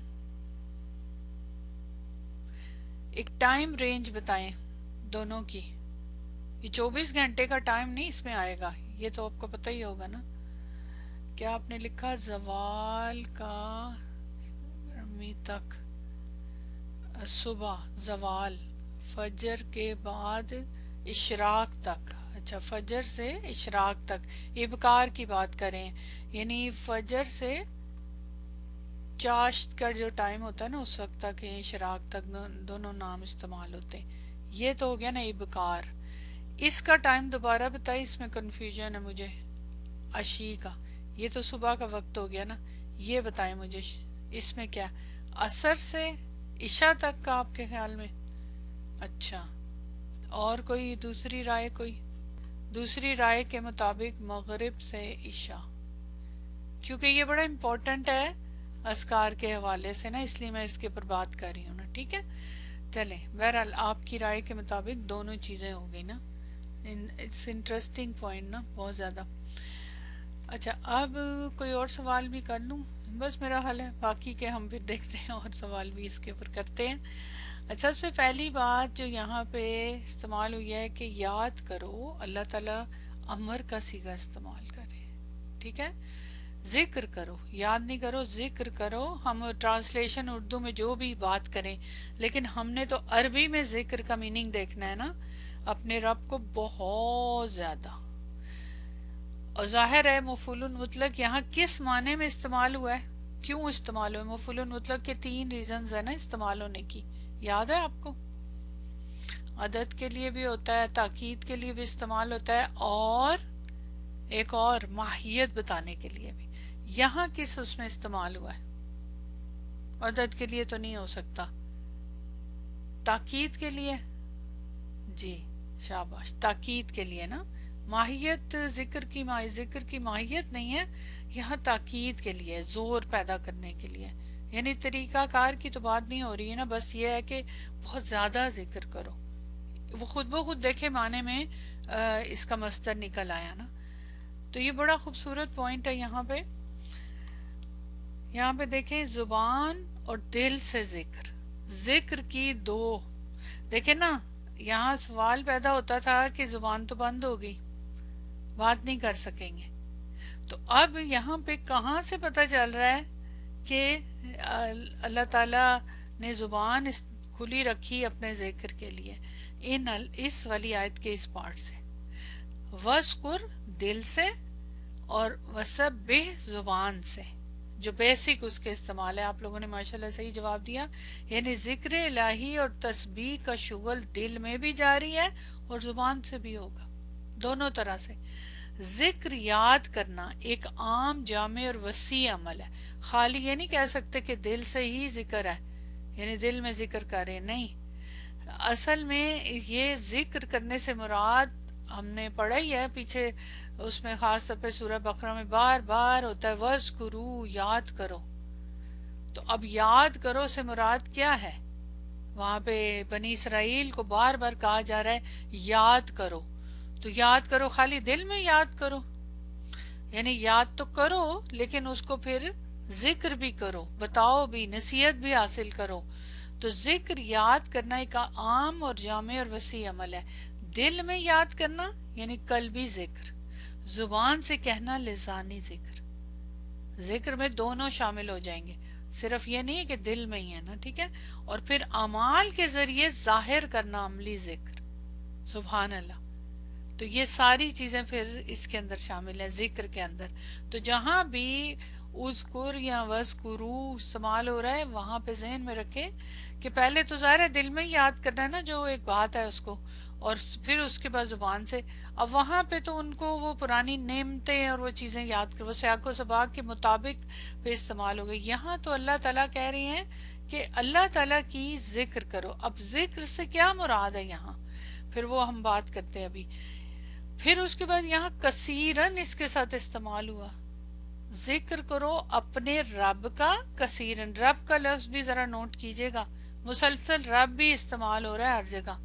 ایک ٹائم رینج بتائیں دونوں کی. یہ 24 گھنٹے کا ٹائم نہیں اس میں آئے گا، یہ تو آپ کو پتہ ہی ہوگا نا. کیا آپ نے لکھا زوال کا گرمی تک، صبح زوال، فجر کے بعد اشراق تک. اچھا، فجر سے اشراق تک ابکار کی بات کریں، یعنی فجر سے چاشت کا جو ٹائم ہوتا ہے نا اس وقت تک، اشراق تک، دونوں نام استعمال ہوتے ہیں. یہ تو ہو گیا نا ابکار. اس کا ٹائم دوبارہ بتائی، اس میں کنفیوژن ہے مجھے. عشی کا، یہ تو صبح کا وقت ہو گیا نا، یہ بتائیں مجھے اس میں کیا؟ عصر سے عشاء تک کا آپ کے خیال میں؟ اچھا، اور کوئی دوسری رائے؟ کوئی دوسری رائے کے مطابق مغرب سے عشاء، کیونکہ یہ بڑا امپورٹنٹ ہے اذکار کے حوالے سے نا، اس لیے میں اس کے اوپر بات کر رہی ہوں نا، ٹھیک ہے؟ چلیں، بہرحال آپ کی رائے کے مطابق دونوں چیزیں ہو گئی نا، اٹس انٹرسٹنگ پوائنٹ نا، بہت زیادہ۔ اچھا، اب کوئی اور سوال بھی کر لوں؟ بس میرا حل ہے، باقی کے ہم پھر دیکھتے ہیں، اور سوال بھی اس کے اوپر کرتے ہیں۔ اچھا، سب سے پہلی بات جو یہاں پہ استعمال ہوئی ہے کہ یاد کرو، اللہ تعالیٰ امر کا صیغہ استعمال کرے، ٹھیک ہے؟ ذکر کرو، یاد نہیں کرو، ذکر کرو۔ ہم ٹرانسلیشن اردو میں جو بھی بات کریں، لیکن ہم نے تو عربی میں ذکر کا میننگ دیکھنا ہے نا، اپنے رب کو بہت زیادہ۔ اور ظاہر ہے مفعول مطلق یہاں کس معنی میں استعمال ہوا ہے، کیوں استعمال ہوا ہے؟ مفعول مطلق کے 3 ریزنز ہیں نا استعمال ہونے کی، یاد ہے آپ کو؟ عدد کے لیے بھی ہوتا ہے، تاکید کے لیے بھی استعمال ہوتا ہے، اور ایک اور ماہیت بتانے کے لیے بھی۔ یہاں کس اس میں استعمال ہوا ہے؟ عدد کے لیے تو نہیں ہو سکتا، تاکید کے لیے؟ جی شاباش، تاکید کے لیے نا، ماہیت ذکر کی ماہیت نہیں ہے یہاں، تاکید کے لیے، زور پیدا کرنے کے لیے، یعنی طریقہ کار کی تو بات نہیں ہو رہی ہے نا، بس یہ ہے کہ بہت زیادہ ذکر کرو۔ وہ خود بخود دیکھے معنی میں اس کا مصدر نکل آیا نا، تو یہ بڑا خوبصورت پوائنٹ ہے یہاں پہ۔ یہاں پہ دیکھیں، زبان اور دل سے ذکر، ذکر کی دو، دیکھیں نا، یہاں سوال پیدا ہوتا تھا کہ زبان تو بند ہو گئی، بات نہیں کر سکیں گے، تو اب یہاں پہ کہاں سے پتہ چل رہا ہے کہ اللہ تعالیٰ نے زبان کھلی رکھی اپنے ذکر کے لیے؟ اس والی آیت کے اس پارٹ سے، وَذْكُر دل سے، اور وَسَبِّحْ زبان سے، جو بیسک اس کے استعمال ہے۔ آپ لوگوں نے ماشاءاللہ صحیح جواب دیا، یعنی ذکر الہی اور تسبیح کا شغل دل میں بھی جاری ہے اور زبان سے بھی ہوگا، دونوں طرح سے۔ ذکر یاد کرنا ایک عام، جامع اور وسیع عمل ہے، خالی یہ نہیں کہہ سکتے کہ دل سے ہی ذکر ہے، یعنی دل میں ذکر کریں، نہیں۔ اصل میں یہ ذکر کرنے سے مراد، ہم نے پڑھا ہی ہے پیچھے، اس میں خاص طور پہ سورہ بقرہ میں بار بار ہوتا ہے وَاذْكُرُوا، یاد کرو۔ تو اب یاد کرو سے مراد کیا ہے؟ وہاں پہ بنی اسرائیل کو بار بار کہا جا رہا ہے یاد کرو، تو یاد کرو خالی دل میں یاد کرو؟ یعنی یاد تو کرو لیکن اس کو پھر ذکر بھی کرو، بتاؤ بھی، نصیحت بھی حاصل کرو۔ تو ذکر یاد کرنا ایک عام اور جامع اور وسیع عمل ہے، دل میں یاد کرنا یعنی قلبی ذکر، زبان سے کہنا لسانی ذکر، ذکر میں دونوں شامل ہو جائیں گے، صرف یہ نہیں ہے کہ دل میں ہی ہے نا، ٹھیک ہے؟ اور پھر اعمال کے ذریعے ظاہر کرنا عملی ذکر، سبحان اللہ۔ تو یہ ساری چیزیں پھر اس کے اندر شامل ہیں، ذکر کے اندر۔ تو جہاں بھی اذکر یا وذکروا استعمال ہو رہا ہے، وہاں پہ ذہن میں رکھیں کہ پہلے تو ظاہر ہے دل میں ہی یاد کرنا ہے نا جو ایک بات ہے اس کو، اور پھر اس کے بعد زبان سے۔ اب وہاں پہ تو ان کو وہ پرانی نعمتیں اور وہ چیزیں یاد کر، وہ سیاق و سباق کے مطابق پہ استعمال ہو گئی۔ یہاں تو اللہ تعالیٰ کہہ رہی ہیں کہ اللہ تعالیٰ کی ذکر کرو۔ اب ذکر سے کیا مراد ہے یہاں، پھر وہ ہم بات کرتے ہیں ابھی۔ پھر اس کے بعد یہاں کثیرن اس کے ساتھ استعمال ہوا، ذکر کرو اپنے رب کا کثیرن، رب کا لفظ بھی ذرا نوٹ کیجئے گا، مسلسل رب بھی استعمال ہو رہا ہے ہر جگہ،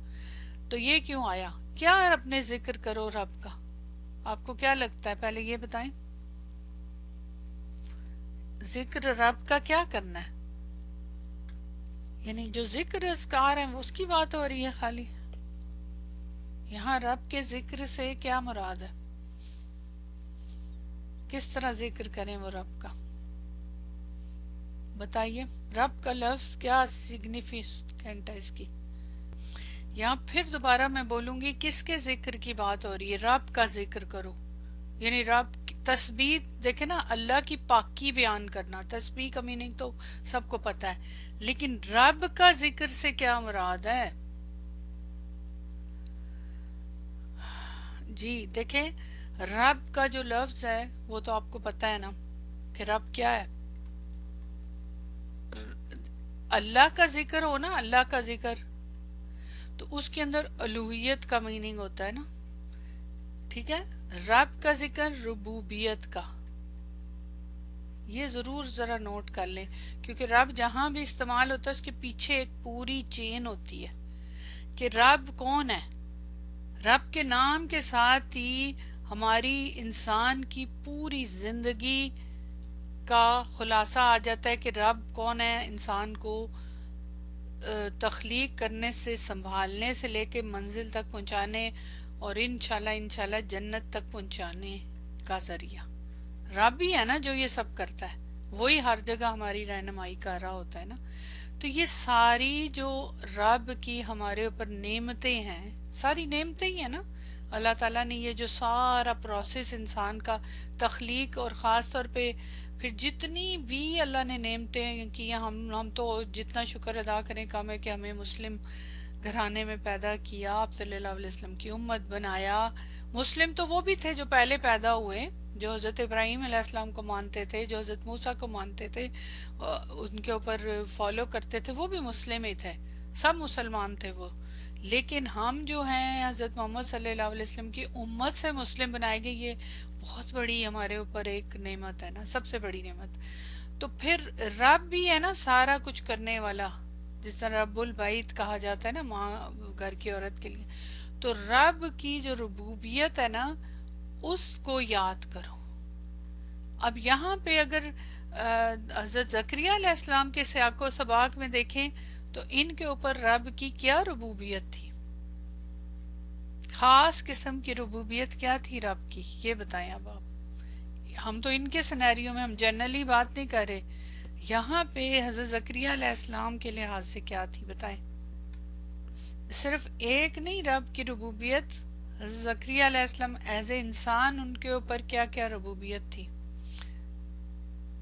تو یہ کیوں آیا؟ کیا اپنے ذکر کرو رب کا؟ آپ کو کیا لگتا ہے، پہلے یہ بتائیں، ذکر رب کا کیا کرنا ہے؟ یعنی جو ذکر اذکار ہیں اس کی بات ہو رہی ہے خالی، یہاں رب کے ذکر سے کیا مراد ہے؟ کس طرح ذکر کریں وہ رب کا؟ بتائیے، رب کا لفظ کیا سگنیفیکنٹ ہے اس کی؟ یہاں پھر دوبارہ میں بولوں گی کس کے ذکر کی بات ہو رہی ہے؟ رب کا ذکر کرو، یعنی رب تسبیح، دیکھیں نا، اللہ کی پاکی بیان کرنا، تسبیح کا میننگ تو سب کو پتا ہے، لیکن رب کا ذکر سے کیا مراد ہے؟ جی دیکھیں، رب کا جو لفظ ہے وہ تو آپ کو پتا ہے نا کہ رب کیا ہے؟ اللہ کا ذکر ہو نا، اللہ کا ذکر، تو اس کے اندر الوہیت کا میننگ ہوتا ہے نا، ٹھیک ہے. رب کا ذکر ربوبیت کا، یہ ضرور ذرا نوٹ کر لیں، کیونکہ رب جہاں بھی استعمال ہوتا ہے اس کے پیچھے ایک پوری چین ہوتی ہے کہ رب کون ہے. رب کے نام کے ساتھ ہی ہماری انسان کی پوری زندگی کا خلاصہ آ جاتا ہے کہ رب کون ہے. انسان کو تخلیق کرنے سے، سنبھالنے سے لے کے منزل تک پہنچانے اور انشاءاللہ جنت تک پہنچانے کا ذریعہ رب ہی ہے نا جو یہ سب کرتا ہے. وہی ہر جگہ ہماری رہنمائی کر رہا ہوتا ہے نا. تو یہ ساری جو رب کی ہمارے اوپر نعمتیں ہیں، ساری نعمتیں ہی ہیں نا. اللہ تعالیٰ نے یہ جو سارا پروسیس انسان کا تخلیق، اور خاص طور پہ پھر جتنی بھی اللہ نے نعمتیں کی، ہم تو جتنا شکر ادا کریں کم ہے کہ ہمیں مسلم گھرانے میں پیدا کیا، آپ صلی اللہ علیہ وسلم کی امت بنایا. مسلم تو وہ بھی تھے جو پہلے پیدا ہوئے، جو حضرت ابراہیم علیہ السلام کو مانتے تھے، جو حضرت موسیٰ کو مانتے تھے، ان کے اوپر فالو کرتے تھے، وہ بھی مسلم ہی تھے، سب مسلمان تھے وہ. لیکن ہم جو ہیں حضرت محمد صلی اللہ علیہ وسلم کی امت سے مسلم بنائے گئے، یہ بہت بڑی ہمارے اوپر ایک نعمت ہے نا، سب سے بڑی نعمت. تو پھر رب بھی ہے نا سارا کچھ کرنے والا، جس طرح رب البیت کہا جاتا ہے نا ماں گھر کی عورت کے لیے. تو رب کی جو ربوبیت ہے نا اس کو یاد کرو. اب یہاں پہ اگر حضرت زکریا علیہ السلام کے سیاق و سباق میں دیکھیں تو ان کے اوپر رب کی کیا ربوبیت تھی، خاص قسم کی ربوبیت کیا تھی رب کی، یہ بتائیں. اب آپ، ہم تو ان کے سینیریو میں ہم جنرلی بات نہیں کر رہے، یہاں پہ حضرت زکریا علیہ السلام کے لحاظ سے کیا تھی بتائیں. صرف ایک نہیں رب کی ربوبیت، حضرت زکریا علیہ السلام ایز اے انسان ان کے اوپر کیا کیا ربوبیت تھی.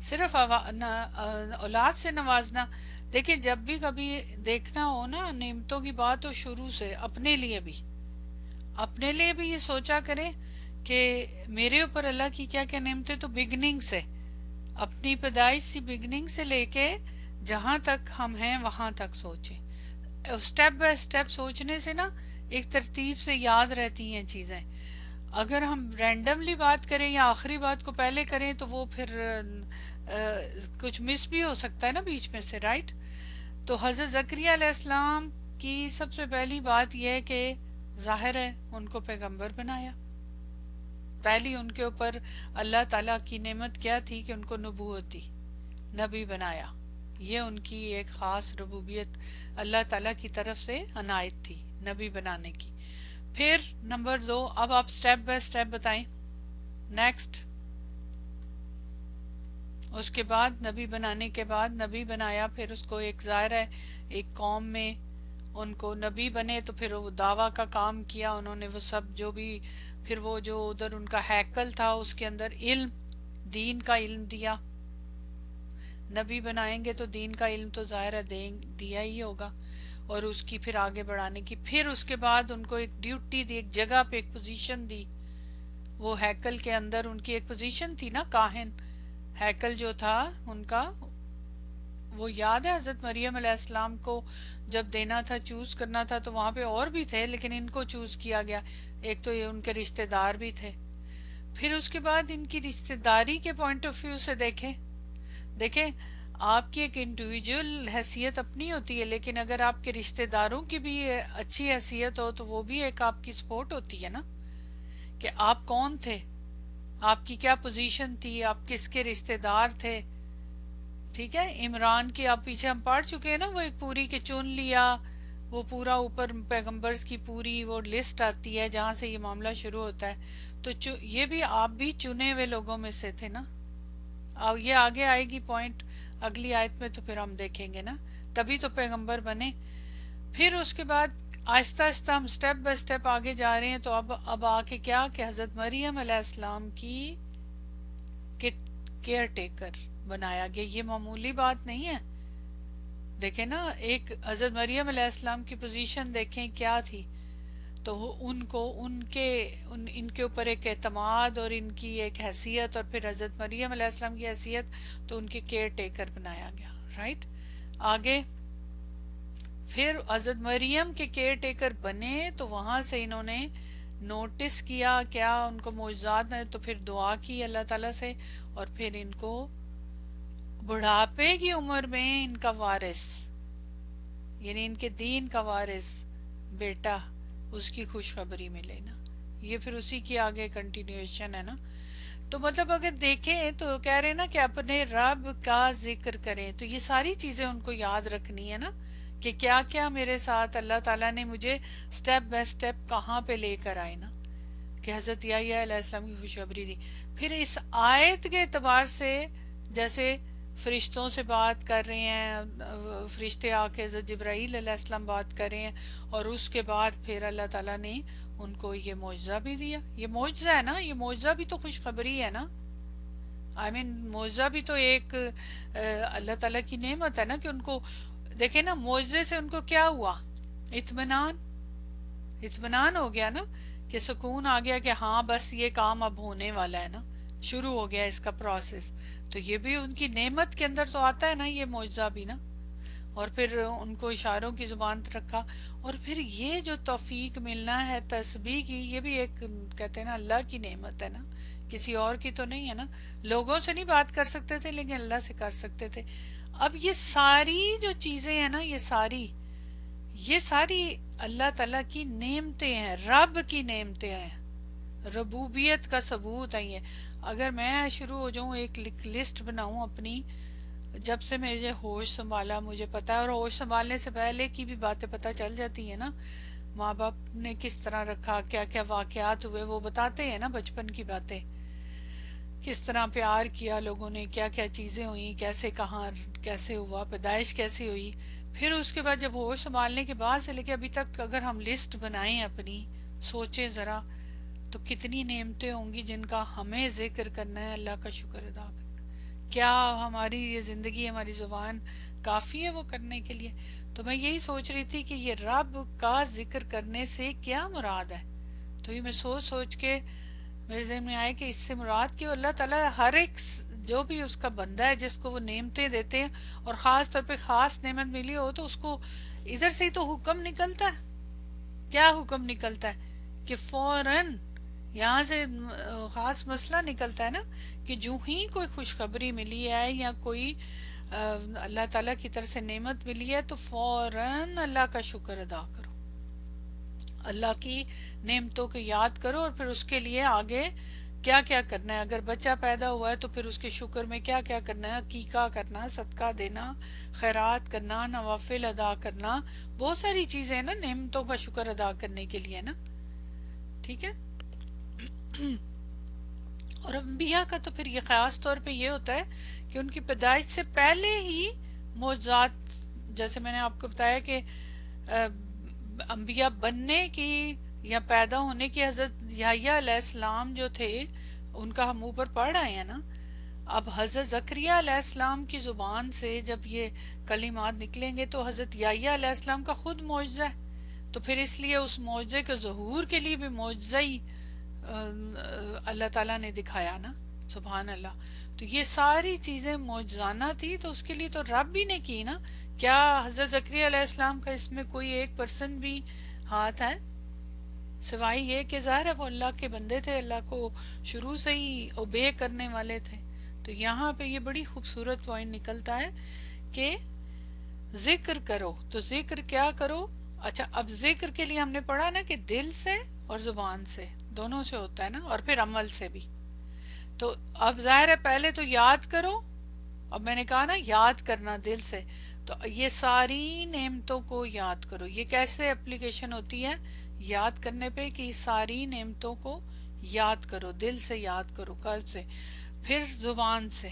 صرف اولاد سے نوازنا. دیکھیں جب بھی کبھی دیکھنا ہو نا نعمتوں کی بات ہو، شروع سے اپنے لیے بھی یہ سوچا کریں کہ میرے اوپر اللہ کی کیا کیا نعمتیں. تو بگننگ سے، اپنی پیدائش سے بگننگ سے لے کے جہاں تک ہم ہیں وہاں تک سوچیں. اسٹیپ بائی اسٹیپ سوچنے سے نا ایک ترتیب سے یاد رہتی ہیں چیزیں. اگر ہم رینڈملی بات کریں یا آخری بات کو پہلے کریں تو وہ پھر کچھ مس بھی ہو سکتا ہے نا بیچ میں سے، رائٹ. تو حضرت زکریا علیہ السلام کی سب سے پہلی بات یہ ہے کہ ظاہر ہے ان کو پیغمبر بنایا. پہلی ان کے اوپر اللہ تعالیٰ کی نعمت کیا تھی کہ ان کو نبوت دی، نبی بنایا. یہ ان کی ایک خاص ربوبیت اللہ تعالیٰ کی طرف سے عنایت تھی، نبی بنانے کی. پھر نمبر 2، اب آپ سٹیپ بائی سٹیپ بتائیں. نیکسٹ، اس کے بعد نبی بنانے کے بعد نبی بنایا، پھر اس کو ایک ظاہر ہے ایک قوم میں ان کو نبی بنے تو پھر وہ دعویٰ کا کام کیا انہوں نے، وہ سب جو بھی، پھر وہ جو ادھر ان کا ہیکل تھا اس کے اندر علم، دین کا علم دیا. نبی بنائیں گے تو دین کا علم تو ظاہر ہے دیا ہی ہوگا، اور اس کی پھر آگے بڑھانے کی. پھر اس کے بعد ان کو ایک ڈیوٹی دی، ایک جگہ پہ ایک پوزیشن دی. وہ ہیکل کے اندر ان کی ایک پوزیشن تھی نا، کاہن. ہیکل جو تھا ان کا، وہ یاد ہے حضرت مریم علیہ السلام کو جب دینا تھا، چوز کرنا تھا، تو وہاں پہ اور بھی تھے لیکن ان کو چوز کیا گیا. ایک تو یہ ان کے رشتہ دار بھی تھے. پھر اس کے بعد ان کی رشتہ داری کے پوائنٹ آف ویو سے دیکھیں آپ کی ایک انڈیویجول حیثیت اپنی ہوتی ہے، لیکن اگر آپ کے رشتہ داروں کی بھی اچھی حیثیت ہو تو وہ بھی ایک آپ کی سپورٹ ہوتی ہے نا، کہ آپ کون تھے، آپ کی کیا پوزیشن تھی، آپ کس کے رشتہ دار تھے. ٹھیک ہے، عمران کی آپ پیچھے ہم پڑھ چکے ہیں نا، وہ ایک پوری کے چن لیا، وہ پورا اوپر پیغمبرز کی پوری وہ لسٹ آتی ہے جہاں سے یہ معاملہ شروع ہوتا ہے. تو یہ بھی آپ بھی چنے ہوئے لوگوں میں سے تھے نا. یہ آگے آئے گی پوائنٹ اگلی آیت میں، تو پھر ہم دیکھیں گے نا، تبھی تو پیغمبر بنے. پھر اس کے بعد آہستہ آہستہ ہم سٹیپ بائی سٹیپ آگے جا رہے ہیں. تو اب آ کے کیا کہ حضرت مریم علیہ السلام کی کیئر ٹیکر بنایا گیا. یہ معمولی بات نہیں ہے. دیکھیں نا، ایک حضرت مریم علیہ السلام کی پوزیشن دیکھیں کیا تھی. تو ان کو ان کے اوپر ایک اعتماد اور ان کی ایک حیثیت، اور پھر حضرت مریم علیہ السلام کی حیثیت، تو ان کے کیئر ٹیکر بنایا گیا. رائٹ، آگے پھر حضرت مریم کے کیئر ٹیکر بنے تو وہاں سے انہوں نے نوٹس کیا کیا ان کو معجزات ہیں، تو پھر دعا کی اللہ تعالیٰ سے، اور پھر ان کو بڑھاپے کی عمر میں ان کا وارث، یعنی ان کے دین کا وارث بیٹا، اس کی خوشخبری ملے نا۔ یہ پھر اسی کی آگے کنٹینیوشن ہے نا۔ تو مطلب اگر دیکھیں تو کہہ رہے ہیں نا کہ اپنے رب کا ذکر کریں، تو یہ ساری چیزیں ان کو یاد رکھنی ہے نا، کہ کیا کیا میرے ساتھ اللہ تعالیٰ نے مجھے سٹیپ بائی سٹیپ کہاں پہ لے کر آئے نا، کہ حضرت یحییٰ علیہ السلام کی خوشخبری دی۔ پھر اس آیت کے اعتبار سے جیسے فرشتوں سے بات کر رہے ہیں، فرشتے آ کے حضرت جبرائیل علیہ السلام بات کر رہے ہیں، اور اس کے بعد پھر اللہ تعالیٰ نے ان کو یہ معجزہ بھی دیا۔ یہ معجزہ ہے نا، یہ معجزہ بھی تو خوشخبری ہے نا۔ معجزہ بھی تو ایک اللہ تعالیٰ کی نعمت ہے نا، کہ ان کو دیکھیں نا، معجزے سے ان کو کیا ہوا؟ اطمینان، اطمینان ہو گیا نا، کہ سکون آ گیا کہ ہاں بس یہ کام اب ہونے والا ہے نا، شروع ہو گیا اس کا پروسیس۔ تو یہ بھی ان کی نعمت کے اندر تو آتا ہے نا یہ معجزہ بھی نا۔ اور پھر ان کو اشاروں کی زبان رکھا، اور پھر یہ جو توفیق ملنا ہے تسبیح کی، یہ بھی ایک کہتے ہیں نا اللہ کی نعمت ہے نا، کسی اور کی تو نہیں ہے نا۔ لوگوں سے نہیں بات کر سکتے تھے لیکن اللہ سے کر سکتے تھے۔ اب یہ ساری جو چیزیں ہیں نا، یہ ساری اللہ تعالیٰ کی نعمتیں ہیں، رب کی نعمتیں ہیں، ربوبیت کا ثبوت ہے یہ۔ اگر میں شروع ہو جاؤں ایک لسٹ بناؤں اپنی، جب سے مجھے ہوش سنبھالا مجھے پتا ہے، اور ہوش سنبھالنے سے پہلے کی بھی باتیں پتہ چل جاتی ہیں نا، ماں باپ نے کس طرح رکھا، کیا کیا واقعات ہوئے وہ بتاتے ہیں نا، بچپن کی باتیں، کس طرح پیار کیا لوگوں نے، کیا کیا چیزیں ہوئیں، کیسے کہاں کیسے ہوا، پیدائش کیسے ہوئی۔ پھر اس کے بعد جب ہوش سنبھالنے کے بعد سے لے کے ابھی تک اگر ہم لسٹ بنائیں اپنی، سوچیں ذرا، تو کتنی نعمتیں ہوں گی جن کا ہمیں ذکر کرنا ہے، اللہ کا شکر ادا کرنا ہے۔ کیا ہماری یہ زندگی، ہماری زبان کافی ہے وہ کرنے کے لیے؟ تو میں یہی سوچ رہی تھی کہ یہ رب کا ذکر کرنے سے کیا مراد ہے۔ تو یہ میں سوچ سوچ کے میرے ذہن میں آئے کہ اس سے مراد کہ اللہ تعالیٰ ہر ایک جو بھی اس کا بندہ ہے جس کو وہ نعمتیں دیتے ہیں، اور خاص طور پہ خاص نعمت ملی ہو، تو اس کو ادھر سے ہی تو حکم نکلتا ہے۔ کیا حکم نکلتا ہے؟ کہ فوراً یہاں سے خاص مسئلہ نکلتا ہے نا، کہ جو ہی کوئی خوشخبری ملی ہے یا کوئی اللہ تعالیٰ کی طرف سے نعمت ملی ہے، تو فوراً اللہ کا شکر ادا کرو، اللہ کی نعمتوں کو یاد کرو، اور پھر اس کے لیے آگے کیا کیا کرنا ہے۔ اگر بچہ پیدا ہوا ہے تو پھر اس کے شکر میں کیا کیا کرنا ہے، عقیقہ کرنا، صدقہ دینا، خیرات کرنا، نوافل ادا کرنا، بہت ساری چیزیں ہیں نا نعمتوں کا شکر ادا کرنے کے لیے نا۔ ٹھیک ہے۔ اور انبیاء کا تو پھر یہ خاص طور پہ یہ ہوتا ہے کہ ان کی پیدائش سے پہلے ہی معجزات، جیسے میں نے آپ کو بتایا کہ انبیاء بننے کی یا پیدا ہونے کی، حضرت یحییٰ علیہ السلام جو تھے ان کا ہم اوپر پڑھ آئے ہیں نا۔ اب حضرت زکریا علیہ السلام کی زبان سے جب یہ کلمات نکلیں گے تو حضرت یحییٰ علیہ السلام کا خود معجزہ ہے، تو پھر اس لیے اس معجزے کے ظہور کے لیے بھی معجزہ ہی اللہ تعالیٰ نے دکھایا نا۔ سبحان اللہ۔ تو یہ ساری چیزیں معجزانہ تھی، تو اس کے لیے تو رب ہی نے کی نا۔ کیا حضرت زکریا علیہ السلام کا اس میں کوئی ایک پرسن بھی ہاتھ ہے؟ سوائے یہ کہ ظاہر ہے وہ اللہ کے بندے تھے، اللہ کو شروع سے ہی اوبے کرنے والے تھے۔ تو یہاں پہ یہ بڑی خوبصورت پوائنٹ نکلتا ہے کہ ذکر کرو، تو ذکر کیا کرو؟ اچھا، اب ذکر کے لیے ہم نے پڑھا نا کہ دل سے اور زبان سے دونوں سے ہوتا ہے نا، اور پھر عمل سے بھی۔ تو اب ظاہر ہے پہلے تو یاد کرو، اب میں نے کہا نا یاد کرنا دل سے، تو یہ ساری نعمتوں کو یاد کرو۔ یہ کیسے اپلیکیشن ہوتی ہے یاد کرنے پہ؟ کہ ساری نعمتوں کو یاد کرو، دل سے یاد کرو، قلب سے، پھر زبان سے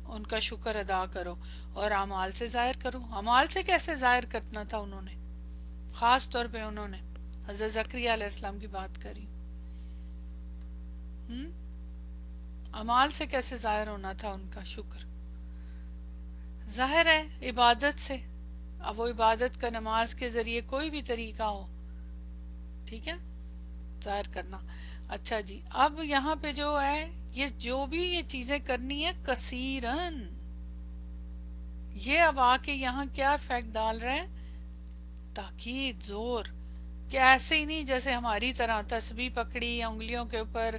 ان کا شکر ادا کرو، اور اعمال سے ظاہر کرو۔ اعمال سے کیسے ظاہر کرنا تھا انہوں نے؟ خاص طور پہ انہوں نے حضرت زکریا علیہ السلام کی بات کری۔ اعمال سے کیسے ظاہر ہونا تھا ان کا شکر؟ ظاہر ہے عبادت سے۔ اب وہ عبادت کا نماز کے ذریعے کوئی بھی طریقہ ہو، ٹھیک ہے، ظاہر کرنا۔ اچھا جی، اب یہاں پہ جو ہے یہ جو بھی یہ چیزیں کرنی ہے کثیرن، یہ اب آ کے یہاں کیا افیکٹ ڈال رہا ہے؟ تاکید، زور، کہ ایسے ہی نہیں جیسے ہماری طرح تسبیح پکڑی یا انگلیوں کے اوپر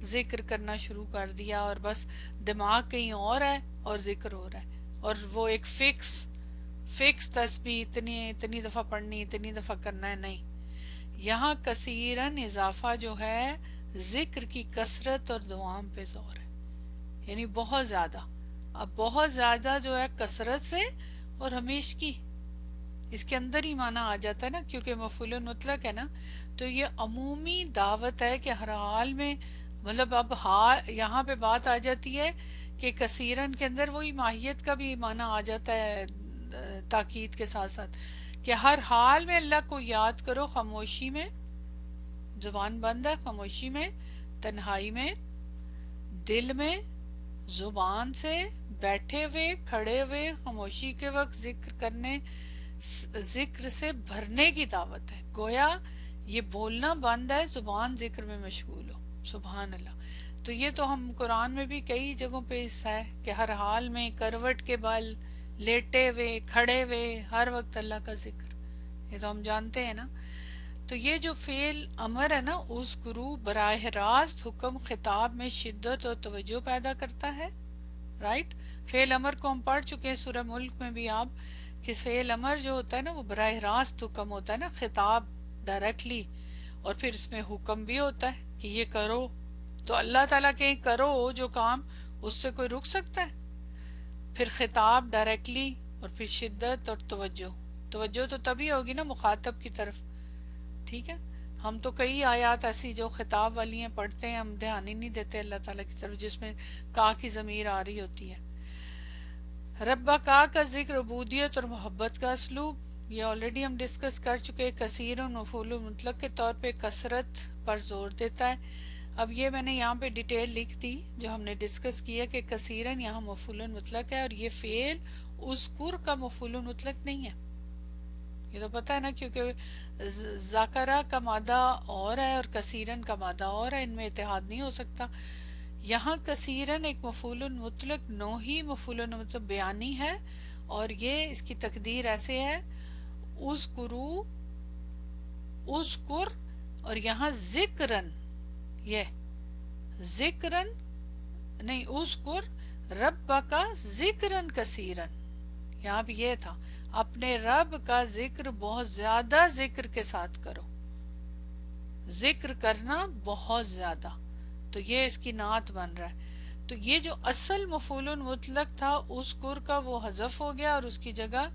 ذکر کرنا شروع کر دیا اور بس دماغ کہیں اور ہے اور ذکر ہو رہا ہے، اور وہ ایک فکس تسبیح اتنی دفعہ پڑھنی، اتنی دفعہ کرنا ہے. نہیں، یہاں کثیرن اضافہ جو ہے ذکر کی کثرت اور دوام پہ زور ہے، یعنی بہت زیادہ. اب بہت زیادہ جو ہے کثرت سے اور ہمیشگی، اس کے اندر ہی معنی آ جاتا ہے نا، کیونکہ مفعول مطلق ہے نا، تو یہ عمومی دعوت ہے کہ ہر حال میں، مطلب اب یہاں پہ بات آ جاتی ہے کہ کثیرن کے اندر وہی ماہیت کا بھی معنی آ جاتا ہے تاکید کے ساتھ ساتھ، کہ ہر حال میں اللہ کو یاد کرو، خاموشی میں، زبان بند ہے، خاموشی میں، تنہائی میں، دل میں، زبان سے، بیٹھے ہوئے، کھڑے ہوئے، خاموشی کے وقت ذکر سے بھرنے کی دعوت ہے. گویا یہ بولنا بند ہے، زبان ذکر میں مشغول ہو. سبحان اللہ. تو یہ تو ہم قرآن میں بھی کئی جگہوں پہ اس ہے کہ ہر حال میں، کروٹ کے بل، لیٹے ہوئے، کھڑے ہوئے، ہر وقت اللہ کا ذکر. یہ تو ہم جانتے ہیں نا. تو یہ جو فعل امر ہے نا، اذکرو، براہ راست حکم خطاب میں شدت اور توجہ پیدا کرتا ہے. رائٹ. فعل امر کو ہم پڑھ چکے ہیں سورہ ملک میں بھی آپ، کہ فعل امر جو ہوتا ہے نا وہ براہ راست حکم ہوتا ہے نا، خطاب ڈائریکٹلی، اور پھر اس میں حکم بھی ہوتا ہے کہ یہ کرو. تو اللہ تعالیٰ کہیں کرو جو کام، اس سے کوئی رک سکتا ہے؟ پھر خطاب ڈائریکٹلی، اور پھر شدت اور توجہ تو تبھی ہوگی نا مخاطب کی طرف. ٹھیک ہے. ہم تو کئی آیات ایسی جو خطاب والی ہیں پڑھتے ہیں، ہم دھیان ہی نہیں دیتے اللہ تعالیٰ کی طرف، جس میں کا کی ضمیر آ رہی ہوتی ہے. ربا کا ذکر عبودیت اور محبت کا اسلوب، یہ آلریڈی ہم ڈسکس کر چکے. کثیر و مفعول مطلق کے طور پہ کثرت پر زور دیتا ہے. اب یہ میں نے یہاں پہ ڈیٹیل لکھ دی جو ہم نے ڈسکس کیا کہ کثیرن یہاں مفعول مطلق ہے، اور یہ فعل اذکر کا مفعول مطلق نہیں ہے. یہ تو پتہ ہے نا، کیونکہ ذاکرہ کا مادہ اور ہے اور کثیرن کا مادہ اور ہے، ان میں اتحاد نہیں ہو سکتا. یہاں کثیرن ایک مفعول مطلق نوحی مفعول مطلق بیانی ہے، اور یہ اس کی تقدیر ایسے ہے، اذکرو، اذکر، اور یہاں ذکرن، یہ ذکرن نہیں، اذکر ربک ذکرن کثیرن. یہاں بھی یہ تھا، اپنے رب کا ذکر بہت زیادہ ذکر کے ساتھ کرو، ذکر کرنا بہت زیادہ. تو یہ اس کی نعت بن رہا ہے. تو یہ جو اصل مفعول مطلق تھا اذکر کا، وہ حذف ہو گیا، اور اس کی جگہ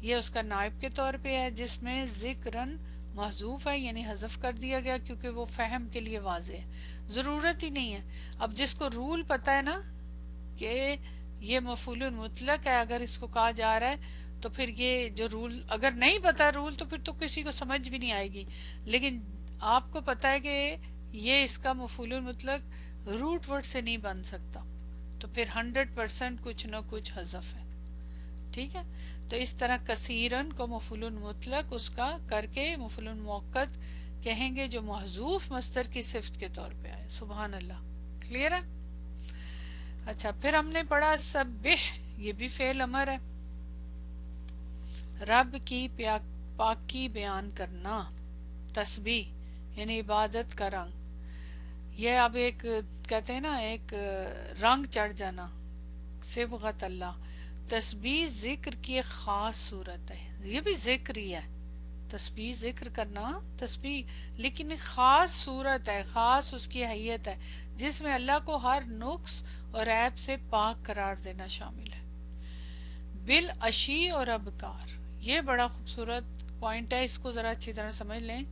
یہ اس کا نائب کے طور پہ ہے، جس میں ذکرن محذوف ہے، یعنی حذف کر دیا گیا، کیونکہ وہ فہم کے لیے واضح ہے، ضرورت ہی نہیں ہے. اب جس کو رول پتہ ہے نا کہ یہ مفعول مطلق ہے، اگر اس کو کہا جا رہا ہے، تو پھر یہ جو رول، اگر نہیں پتا رول تو پھر تو کسی کو سمجھ بھی نہیں آئے گی. لیکن آپ کو پتا ہے کہ یہ اس کا مفعول مطلق روٹ ورڈ سے نہیں بن سکتا، تو پھر 100% کچھ نہ کچھ حذف ہے. ٹھیک ہے. تو اس طرح کثیرن کو مفعول مطلق اس کا کر کے مفعول موقت کہیں گے، جو محذوف مصدر کی صفت کے طور پہ آئے. سبحان اللہ. کلیئر ہے؟ اچھا، پھر ہم نے پڑھا سبح، یہ بھی فعل امر ہے، رب کی پاکی بیان کرنا. تسبیح یعنی عبادت کا رنگ. یہ اب ایک کہتے ہیں نا، ایک رنگ چڑھ جانا، صبغت اللہ. تسبیح ذکر کی ایک خاص صورت ہے، یہ بھی ذکر ہی ہے، تسبیح ذکر کرنا، تسبیح، لیکن ایک خاص صورت ہے، خاص اس کی حیت ہے، جس میں اللہ کو ہر نقص اور عیب سے پاک قرار دینا شامل ہے. بالعشی اور ابکار، یہ بڑا خوبصورت پوائنٹ ہے، اس کو ذرا اچھی طرح سمجھ لیں.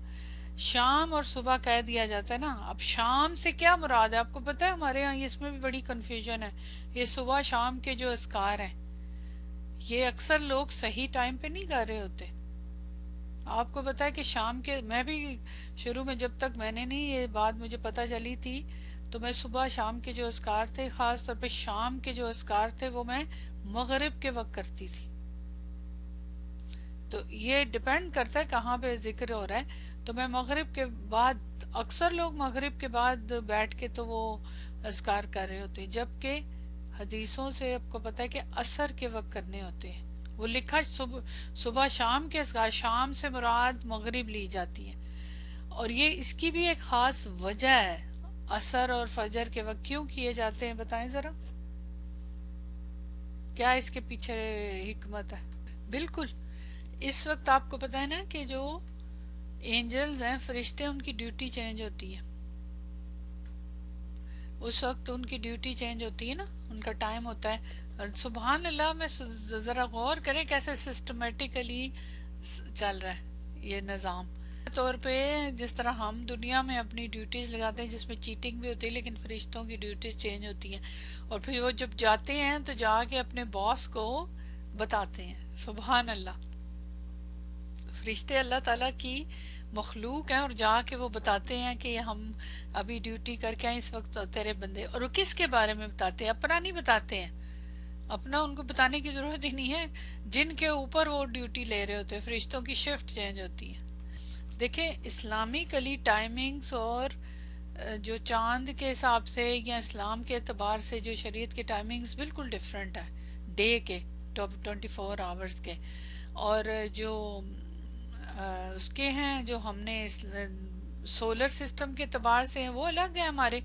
شام اور صبح کہہ دیا جاتا ہے نا. اب شام سے کیا مراد ہے؟ آپ کو پتہ ہے ہمارے ہاں اس میں بھی بڑی کنفیوژن ہے. یہ صبح شام کے جو اذکار ہیں، یہ اکثر لوگ صحیح ٹائم پہ نہیں کر رہے ہوتے. آپ کو پتا ہے کہ شام کے، میں بھی شروع میں جب تک میں نے نہیں یہ بات مجھے پتہ چلی تھی، تو میں صبح شام کے جو اذکار تھے، خاص طور پہ شام کے جو اذکار تھے، وہ میں مغرب کے وقت کرتی تھی. تو یہ ڈیپینڈ کرتا ہے کہاں پہ ذکر ہو رہا ہے. تو میں مغرب کے بعد، اکثر لوگ مغرب کے بعد بیٹھ کے تو وہ اذکار کر رہے ہوتے ہیں، جبکہ حدیثوں سے آپ کو پتہ ہے کہ عصر کے وقت کرنے ہوتے ہیں. وہ لکھا صبح شام کے اذکار، شام سے مراد مغرب لی جاتی ہے، اور یہ اس کی بھی ایک خاص وجہ ہے، عصر اور فجر کے وقت کیوں کیے جاتے ہیں، بتائیں ذرا کیا اس کے پیچھے حکمت ہے؟ بالکل، اس وقت آپ کو پتہ ہے نا کہ جو اینجلز ہیں، فرشتے، ان کی ڈیوٹی چینج ہوتی ہے، اس وقت ان کی ڈیوٹی چینج ہوتی ہے نا، ان کا ٹائم ہوتا ہے، سبحان اللہ، میں ذرا غور کریں کیسے سسٹمیٹیکلی چل رہا ہے یہ نظام طور پہ، جس طرح ہم دنیا میں اپنی ڈیوٹیز لگاتے ہیں جس میں چیٹنگ بھی ہوتی ہے، لیکن فرشتوں کی ڈیوٹیز چینج ہوتی ہیں، اور پھر وہ جب جاتے ہیں تو جا کے اپنے باس کو بتاتے ہیں، سبحان اللہ، فرشتے اللہ تعالیٰ کی مخلوق ہیں، اور جا کے وہ بتاتے ہیں کہ ہم ابھی ڈیوٹی کر کے آئے اس وقت تیرے بندے، اور وہ کس کے بارے میں بتاتے ہیں؟ اپنا نہیں بتاتے ہیں، اپنا ان کو بتانے کی ضرورت ہی نہیں ہے، جن کے اوپر وہ ڈیوٹی لے رہے ہوتے ہیں، فرشتوں کی شفٹ چینج ہوتی ہے۔ دیکھیں اسلامکلی ٹائمنگز اور جو چاند کے حساب سے یا اسلام کے اعتبار سے جو شریعت کے ٹائمنگز بالکل ڈیفرنٹ ہے، ڈے کے 24 آورز کے، اور جو اس کے ہیں جو ہم نے سولر سسٹم کے اعتبار سے ہیں وہ الگ ہیں ہمارے،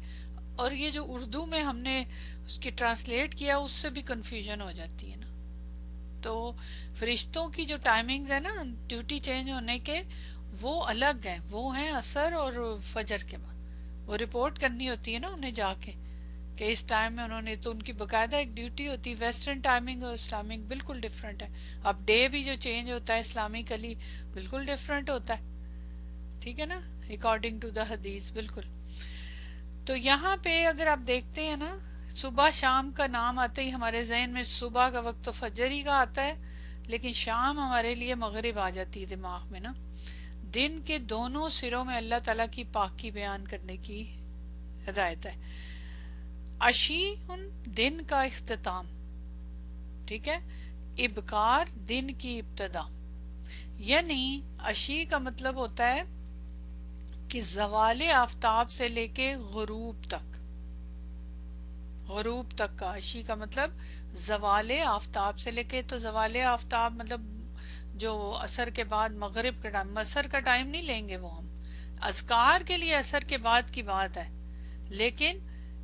اور یہ جو اردو میں ہم نے اس کی ٹرانسلیٹ کیا اس سے بھی کنفیوژن ہو جاتی ہے نا، تو فرشتوں کی جو ٹائمنگز ہے نا ڈیوٹی چینج ہونے کے، وہ الگ ہیں، وہ ہیں عصر اور فجر کے بعد، وہ رپورٹ کرنی ہوتی ہے نا انہیں جا کے کہ اس ٹائم میں انہوں نے، تو ان کی باقاعدہ ایک ڈیوٹی ہوتی ہے، ویسٹرن ٹائمنگ اور اسلامک بالکل ڈفرینٹ ہے، اب ڈے بھی جو چینج ہوتا ہے اسلامکلی بالکل ڈفرینٹ ہوتا ہے، ٹھیک ہے نا، اکارڈنگ ٹو دا حدیث، بالکل۔ تو یہاں پہ اگر آپ دیکھتے ہیں نا، صبح شام کا نام آتے ہی ہمارے ذہن میں صبح کا وقت تو فجر ہی کا آتا ہے، لیکن شام ہمارے لیے مغرب آ جاتی ہے دماغ میں نا، دن کے دونوں سروں میں اللہ تعالیٰ کی پاکی بیان کرنے کی ہدایت ہے، عشی دن کا اختتام، ٹھیک ہے، ابکار دن کی ابتدا، یعنی عشی کا مطلب ہوتا ہے کہ زوال آفتاب سے لے کے غروب تک، غروب تک کا عشی کا مطلب زوال آفتاب سے لے کے، تو زوال آفتاب مطلب جو عصر کے بعد مغرب کا ٹائم، عصر کا ٹائم نہیں لیں گے، وہ ہم اذکار کے لیے عصر کے بعد کی بات ہے، لیکن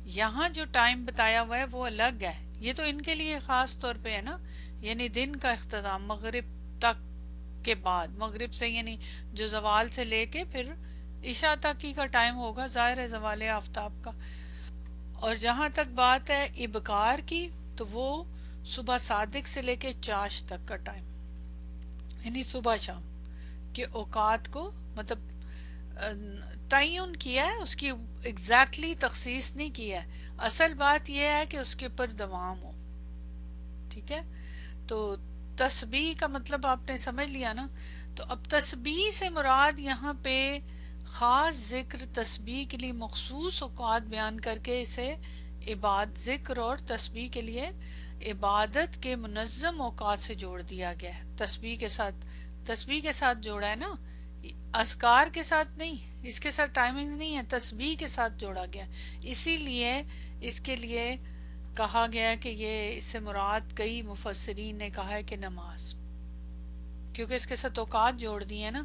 یہاں جو ٹائم بتایا ہوا ہے وہ الگ ہے، یہ تو ان کے لیے خاص طور پہ ہے نا، یعنی دن کا اختتام مغرب تک کے بعد، مغرب سے یعنی جو زوال سے لے کے پھر عشاء تک ہی کا ٹائم ہوگا، ظاہر ہے زوال آفتاب کا، اور جہاں تک بات ہے ابکار کی تو وہ صبح صادق سے لے کے چاش تک کا ٹائم، یعنی صبح شام کے اوقات کو مطلب تعین کیا ہے، اس کی ایگزیکٹلی تخصیص نہیں کیا ہے، اصل بات یہ ہے کہ اس کے اوپر دوام ہو، ٹھیک ہے، تو تسبیح کا مطلب آپ نے سمجھ لیا نا، تو اب تسبیح سے مراد یہاں پہ خاص ذکر تسبیح کے لیے مخصوص اوقات بیان کر کے اسے ذکر اور تسبیح کے لیے عبادت کے منظم اوقات سے جوڑ دیا گیا ہے، تسبیح کے ساتھ جوڑا ہے نا، اذکار کے ساتھ نہیں، اس کے ساتھ ٹائمنگ نہیں ہے، تسبیح کے ساتھ جوڑا گیا، اسی لیے اس کے لیے کہا گیا ہے کہ یہ اس سے مراد، کئی مفسرین نے کہا ہے کہ نماز، کیونکہ اس کے ساتھ اوقات جوڑ دیے نا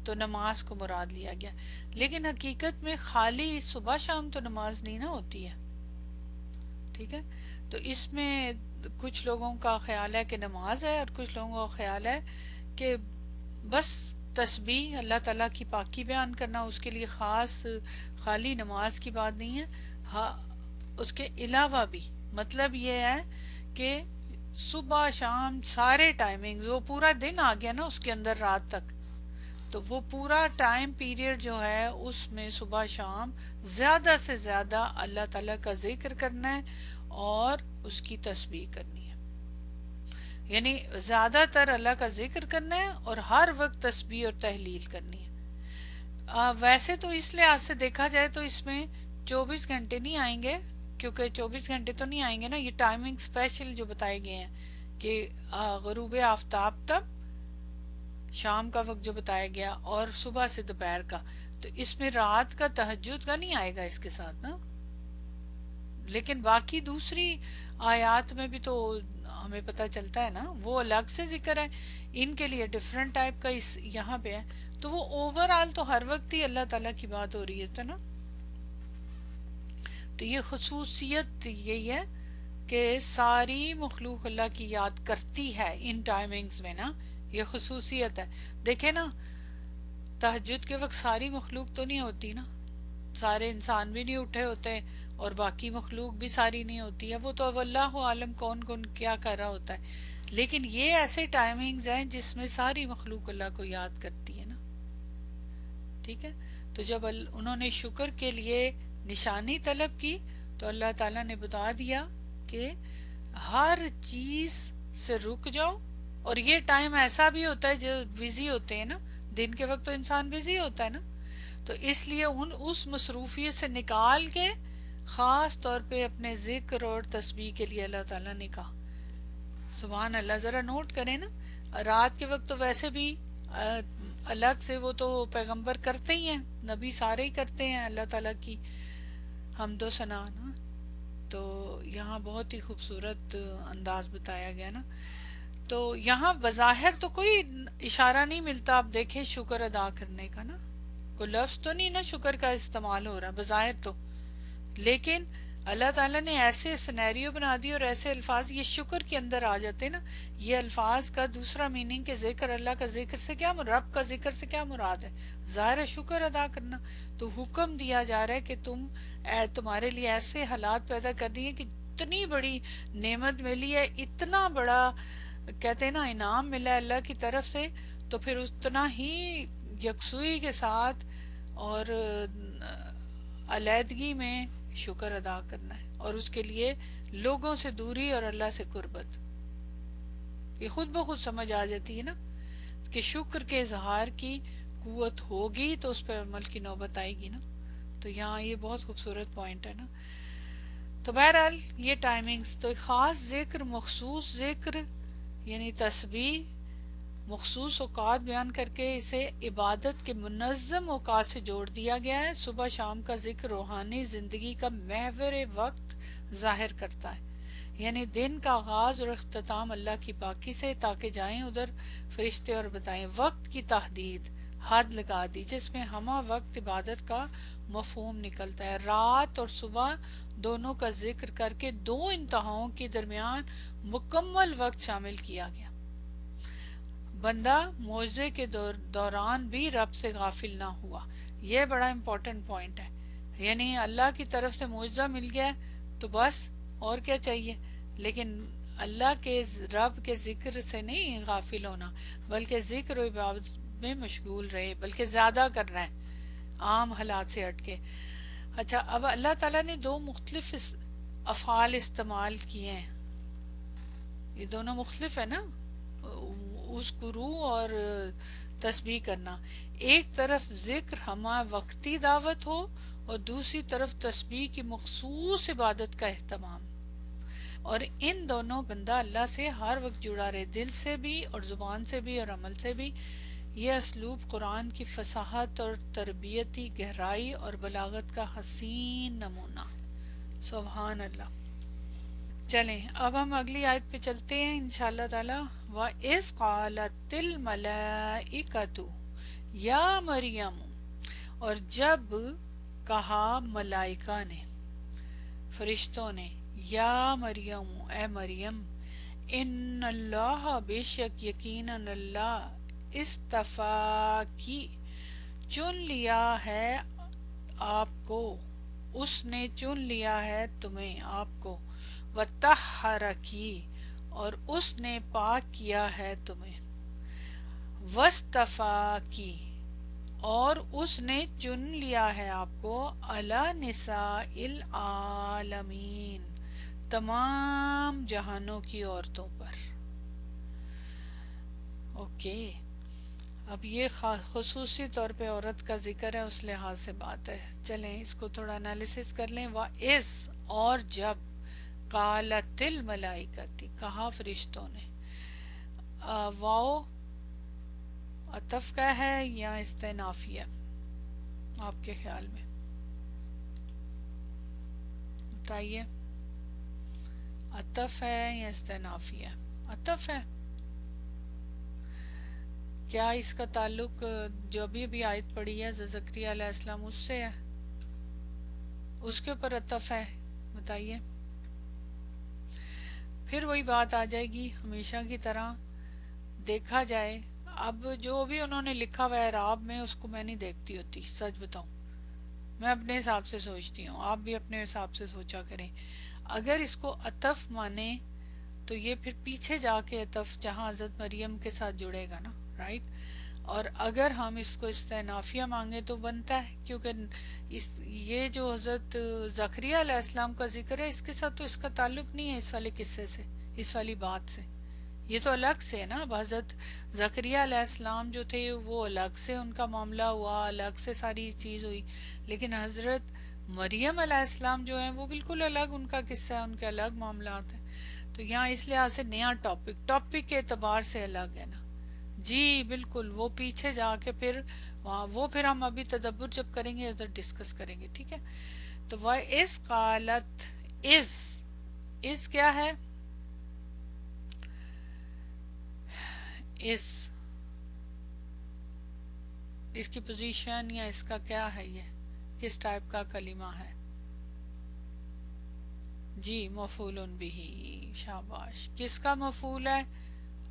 تو نماز کو مراد لیا گیا، لیکن حقیقت میں خالی صبح شام تو نماز نہیں نہ ہوتی ہے، ٹھیک ہے، تو اس میں کچھ لوگوں کا خیال ہے کہ نماز ہے، اور کچھ لوگوں کا خیال ہے کہ بس تسبیح اللہ تعالیٰ کی پاکی بیان کرنا، اس کے لیے خاص خالی نماز کی بات نہیں ہے، ہاں اس کے علاوہ بھی مطلب یہ ہے کہ صبح شام سارے ٹائمنگز، وہ پورا دن آ گیا نا اس کے اندر رات تک، تو وہ پورا ٹائم پیریڈ جو ہے اس میں صبح شام زیادہ سے زیادہ اللہ تعالیٰ کا ذکر کرنا ہے اور اس کی تسبیح کرنی ہے، یعنی زیادہ تر اللہ کا ذکر کرنا ہے اور ہر وقت تسبیح اور تحلیل کرنی ہے۔ ویسے تو اس لحاظ سے دیکھا جائے تو اس میں 24 گھنٹے نہیں آئیں گے، کیونکہ 24 گھنٹے تو نہیں آئیں گے نا، یہ ٹائمنگ اسپیشل جو بتائے گئے ہیں کہ غروب آفتاب تب، شام کا وقت جو بتایا گیا، اور صبح سے دوپہر کا، تو اس میں رات کا تہجد کا نہیں آئے گا اس کے ساتھ نا، لیکن باقی دوسری آیات میں بھی تو ہمیں پتہ چلتا ہے نا، وہ الگ سے ذکر ہے، ان کے لیے ڈفرنٹ ٹائپ کا اس یہاں پہ ہے. تو وہ اوور آل تو ہر وقت ہی اللہ تعالیٰ کی بات ہو رہی ہے نا. تو یہ خصوصیت یہی ہے کہ ساری مخلوق اللہ کی یاد کرتی ہے ان ٹائمنگز میں نا. یہ خصوصیت ہے. دیکھیں نا، تہجد کے وقت ساری مخلوق تو نہیں ہوتی نا، سارے انسان بھی نہیں اٹھے ہوتے اور باقی مخلوق بھی ساری نہیں ہوتی ہے. وہ تو اب اللہ عالم کون کون کیا کر رہا ہوتا ہے. لیکن یہ ایسے ٹائمنگز ہیں جس میں ساری مخلوق اللہ کو یاد کرتی ہے نا. ٹھیک ہے. تو جب انہوں نے شکر کے لیے نشانی طلب کی تو اللہ تعالیٰ نے بتا دیا کہ ہر چیز سے رک جاؤ. اور یہ ٹائم ایسا بھی ہوتا ہے جو بزی ہوتے ہیں نا، دن کے وقت تو انسان بزی ہوتا ہے نا، تو اس لیے اس مصروفیت سے نکال کے خاص طور پہ اپنے ذکر اور تسبیح کے لیے اللہ تعالیٰ نے کہا. سبحان اللہ. ذرا نوٹ کریں نا، رات کے وقت تو ویسے بھی الگ سے وہ تو پیغمبر کرتے ہی ہیں، نبی سارے ہی کرتے ہیں اللہ تعالیٰ کی حمد و ثنا نا. تو یہاں بہت ہی خوبصورت انداز بتایا گیا نا. تو یہاں بظاہر تو کوئی اشارہ نہیں ملتا، آپ دیکھیں شکر ادا کرنے کا نا، کوئی لفظ تو نہیں نا شکر کا استعمال ہو رہا بظاہر تو، لیکن اللہ تعالیٰ نے ایسے سینیریو بنا دی اور ایسے الفاظ یہ شکر کے اندر آ جاتے نا. یہ الفاظ کا دوسرا میننگ کہ ذکر، اللہ کا ذکر سے کیا رب کا ذکر سے کیا مراد ہے؟ ظاہر ہے شکر ادا کرنا. تو حکم دیا جا رہا ہے کہ تمہارے لیے ایسے حالات پیدا کر دیے کہ اتنی بڑی نعمت ملی ہے، اتنا بڑا کہتے ہیں نا انعام ملا ہے اللہ کی طرف سے، تو پھر اتنا ہی یکسوئی کے ساتھ اور علیحدگی میں شکر ادا کرنا ہے، اور اس کے لیے لوگوں سے دوری اور اللہ سے قربت. یہ خود بخود سمجھ آ جاتی ہے نا کہ شکر کے اظہار کی قوت ہوگی تو اس پہ عمل کی نوبت آئے گی نا. تو یہاں یہ بہت خوبصورت پوائنٹ ہے نا. تو بہرحال یہ ٹائمنگز تو ایک خاص ذکر، مخصوص ذکر یعنی تسبیح مخصوص اوقات بیان کر کے اسے عبادت کے منظم اوقات سے جوڑ دیا گیا ہے. صبح شام کا ذکر روحانی زندگی کا محور وقت ظاہر کرتا ہے، یعنی دن کا آغاز اور اختتام اللہ کی پاکی سے، تاکہ جائیں ادھر فرشتے اور بتائیں. وقت کی تحدید، حد لگا دی جس میں ہمہ وقت عبادت کا مفہوم نکلتا ہے. رات اور صبح دونوں کا ذکر کر کے دو انتہاؤں کے درمیان مکمل وقت شامل کیا گیا. بندہ معجزے کے دوران بھی رب سے غافل نہ ہوا. یہ بڑا امپورٹنٹ پوائنٹ ہے. یعنی اللہ کی طرف سے معجزہ مل گیا تو بس اور کیا چاہیے، لیکن اللہ کے رب کے ذکر سے نہیں غافل ہونا، بلکہ ذکر و عبادت میں مشغول رہے، بلکہ زیادہ کرنا ہے عام حالات سے ہٹ کے. اچھا، اب اللہ تعالیٰ نے دو مختلف افعال استعمال کیے ہیں. یہ دونوں مختلف ہے نا، اذکرو اور تسبیح کرنا. ایک طرف ذکر ہمہ وقتی دعوت ہو اور دوسری طرف تسبیح کی مخصوص عبادت کا اہتمام. اور ان دونوں بندہ اللہ سے ہر وقت جڑا رہے، دل سے بھی اور زبان سے بھی اور عمل سے بھی. یہ اسلوب قرآن کی فصاحت اور تربیتی گہرائی اور بلاغت کا حسین نمونہ. سبحان اللہ. چلیں اب ہم اگلی آیت پہ چلتے ہیں انشاءاللہ تعالی. وَإِذْ قَالَتِ الْمَلَائِكَةُ یا مریم، اور جب کہا ملائکہ نے، فرشتوں نے، یا مریم اے مریم، ان اللہ بے شک یقیناً اللہ، استفاکی چن لیا ہے آپ کو، اس نے چن لیا ہے تمہیں آپ کو، وطہرکی اور اس نے پاک کیا ہے تمہیں، وصطفاکی اور اس نے چن لیا ہے آپ کو، علی نساء العالمین تمام جہانوں کی عورتوں پر. اوکے، اب یہ خصوصی طور پہ عورت کا ذکر ہے، اس لحاظ سے بات ہے. چلیں اس کو تھوڑا انالیسس کر لیں. وَإِذْ اور جب، قالت الملائکتی کہا فرشتوں نے. واو عطف کا ہے یا استئنافیہ آپ کے خیال میں؟ بتائیے. عطف ہے یا استنافی ہے؟ عطف ہے. کیا اس کا تعلق جو ابھی آیت پڑھی ہے زکریا علیہ السلام اس سے ہے؟ اس کے اوپر عطف ہے؟ بتائیے. پھر وہی بات آ جائے گی ہمیشہ کی طرح. دیکھا جائے اب جو بھی انہوں نے لکھا ہوا ہے اعراب میں اس کو میں نہیں دیکھتی ہوتی، سچ بتاؤں. میں اپنے حساب سے سوچتی ہوں، آپ بھی اپنے حساب سے سوچا کریں. اگر اس کو عطف مانے تو یہ پھر پیچھے جا کے عطف جہاں حضرت مریم کے ساتھ جڑے گا نا، رائٹ. اور اگر ہم اس کو استنافیہ مانگے تو بنتا ہے، کیونکہ یہ جو حضرت زکریا علیہ السلام کا ذکر ہے اس کے ساتھ تو اس کا تعلق نہیں ہے اس والے قصے سے، اس والی بات سے. یہ تو الگ سے ہے نا. اب حضرت زکریا علیہ السلام جو تھے وہ الگ سے ان کا معاملہ ہوا، الگ سے ساری چیز ہوئی. لیکن حضرت مریم علیہ السلام جو ہیں وہ بالکل الگ ان کا قصہ ہے، ان کے الگ معاملات ہیں. تو یہاں اس لحاظ سے نیا ٹاپک کے اعتبار سے الگ ہے نا. جی بالکل، وہ پیچھے جا کے پھر وہاں وہ پھر ہم ابھی تدبر جب کریں گے ادھر ڈسکس کریں گے، ٹھیک ہے. تو وہ اس قالت اس کیا ہے؟ اس کی پوزیشن یا اس کا کیا ہے، یہ کس ٹائپ کا کلمہ ہے؟ جی مفعول بھی. شاباش. کس کا مفعول ہے؟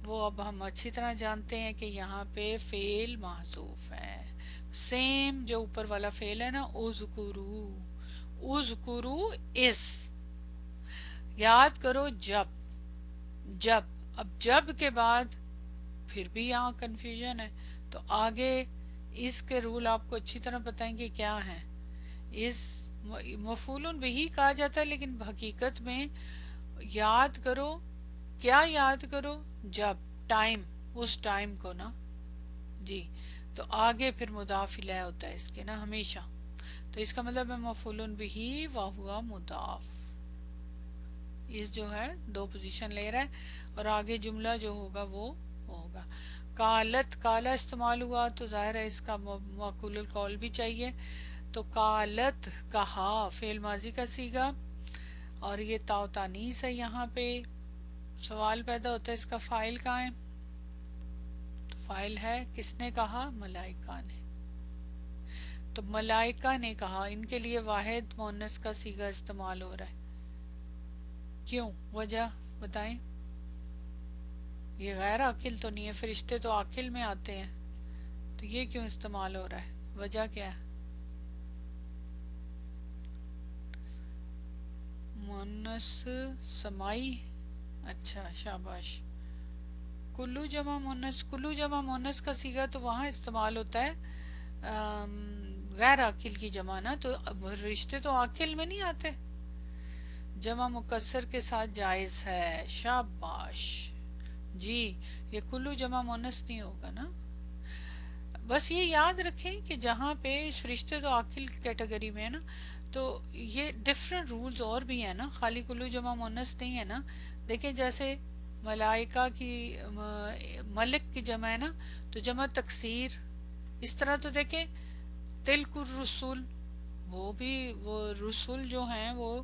وہ اب ہم اچھی طرح جانتے ہیں کہ یہاں پہ فعل محذوف ہے، سیم جو اوپر والا فعل ہے نا، اذکرو. اذکرو اس، یاد کرو جب. اب جب کے بعد پھر بھی یہاں کنفیوژن ہے، تو آگے اس کے رول آپ کو اچھی طرح بتائیں گے کیا ہیں. اس مفعول بہی کہا جاتا ہے، لیکن حقیقت میں یاد کرو، کیا یاد کرو؟ جب، ٹائم، اس ٹائم کو نا. جی تو آگے پھر مضاف الیہ ہوتا ہے اس کے نا ہمیشہ. تو اس کا مطلب ہے مفعول بہی وہو مضاف. اس جو ہے دو پوزیشن لے رہا ہے، اور آگے جملہ جو ہوگا وہ ہوگا. قالت، کالا استعمال ہوا تو ظاہر ہے اس کا معقول القول بھی چاہیے. تو قالت کہا، فعل ماضی کا صیغہ، اور یہ تاء تانیث ہے. یہاں پہ سوال پیدا ہوتا ہے اس کا فاعل کہاں ہے؟ تو فاعل ہے، کس نے کہا؟ ملائکہ نے. تو ملائکہ نے کہا، ان کے لیے واحد مؤنث کا صیغہ استعمال ہو رہا ہے. کیوں؟ وجہ بتائیں. یہ غیر عاقل تو نہیں ہے، فرشتے تو عاقل میں آتے ہیں، تو یہ کیوں استعمال ہو رہا ہے؟ وجہ کیا ہے؟ مؤنث سمائی. اچھا شاباش. کلو جمع مؤنث، کلو جمع مؤنث کا صیغہ تو وہاں استعمال ہوتا ہے غیر عاقل کی جمع نا. تو رشتے تو عاقل میں نہیں آتے. جمع مکسر کے ساتھ جائز ہے. شاباش. جی یہ کلو جمع مؤنث نہیں ہوگا نا. بس یہ یاد رکھیں کہ جہاں پہ فرشتے تو عاقل کیٹیگری میں ہے نا، تو یہ ڈیفرنٹ رولز اور بھی ہیں نا، خالی کلو جمع مؤنث نہیں ہے نا. دیکھیں جیسے ملائکہ کی ملک کی جمع ہے نا، تو جمع تکسیر. اس طرح تو دیکھیں تلک الرسول، وہ بھی وہ رسول جو ہیں وہ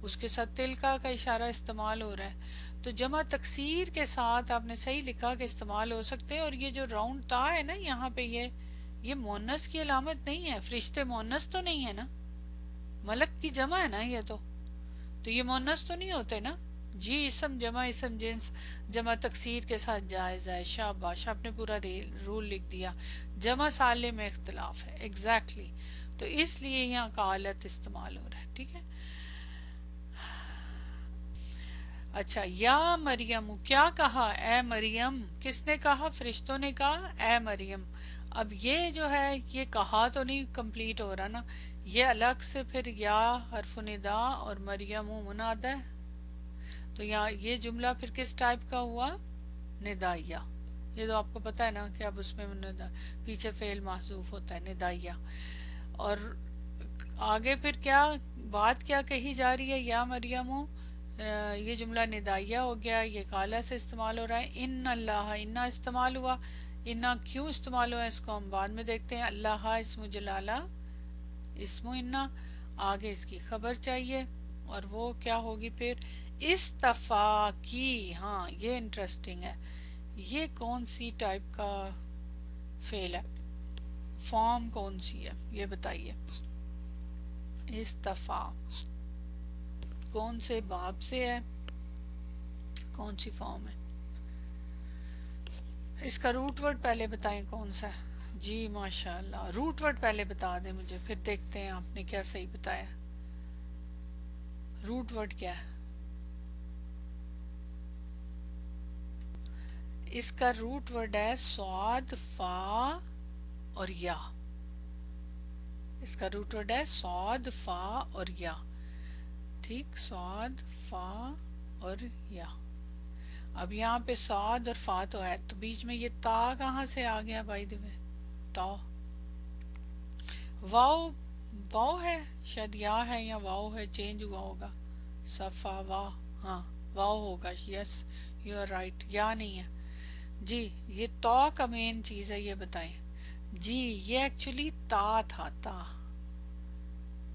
اس کے ساتھ تلکا کا اشارہ استعمال ہو رہا ہے. تو جمع تکسیر کے ساتھ آپ نے صحیح لکھا کہ استعمال ہو سکتے ہیں. اور یہ جو راؤنڈ تا ہے نا یہاں پہ، یہ مؤنث کی علامت نہیں ہے. فرشتے مؤنث تو نہیں ہے نا، ملک کی جمع ہے نا یہ تو یہ مؤنث تو نہیں ہوتے نا. جی اسم جمع اسم جنس جمع تکسیر کے ساتھ جائز ہے. شاباش، آپ نے پورا رول لکھ دیا. جمع سالے میں اختلاف ہے. ایگزیکٹلی. تو اس لیے یہاں قالت استعمال ہو رہا ہے. ٹھیک ہے. اچھا، یا مریم، کیا کہا؟ اے مریم. کس نے کہا؟ فرشتوں نے کہا اے مریم. اب یہ جو ہے یہ کہا تو نہیں کمپلیٹ ہو رہا نا، یہ الگ سے پھر یا حرف ندا اور مریم مناد ہے. تو یہاں یہ جملہ پھر کس ٹائپ کا ہوا؟ ندائیہ. یہ تو آپ کو پتا ہے نا کہ اب اس میں پیچھے فعل محذوف ہوتا ہے، ندائیہ. اور آگے پھر کیا بات کیا کہی جا رہی ہے؟ یا مریم، یہ جملہ ندائیہ ہو گیا، یہ قالا سے استعمال ہو رہا ہے. ان اللہ، انا استعمال ہوا. انا کیوں استعمال ہوا اس کو ہم بعد میں دیکھتے ہیں. اللہ اسم جلالہ، اسم انا، آگے اس کی خبر چاہیے. اور وہ کیا ہوگی پھر استفاقی. ہاں یہ انٹرسٹنگ ہے. یہ کون سی ٹائپ کا فعل ہے؟ فارم کون سی ہے یہ بتائیے. استفا کون سے باب سے ہے؟ کون سی فارم ہے؟ اس کا روٹ ورڈ پہلے بتائیں کون سا ہے. جی ماشاءاللہ روٹ ورڈ پہلے بتا دیں مجھے، پھر دیکھتے ہیں آپ نے کیا صحیح بتایا. روٹ ورڈ کیا ہے؟ اس کا روٹ ورڈ ہے صاد فا اور یا. اس کا روٹ ورڈ ہے صاد فا اور یا. ٹھیک، صاد فا اور یا. اب یہاں پہ صاد اور فا تو ہے، تو بیچ میں یہ تا کہاں سے آ گیا بھائی دے میں؟ تا. واو، واو ہے شاید، یا ہے یا واو ہے، چینج ہوا ہوگا. صفا وا، ہاں واو ہوگا. یس یو آر رائٹ، یا نہیں ہے. جی یہ تا کا مین چیز ہے، یہ بتائیں. جی یہ ایکچولی تا تھا، تا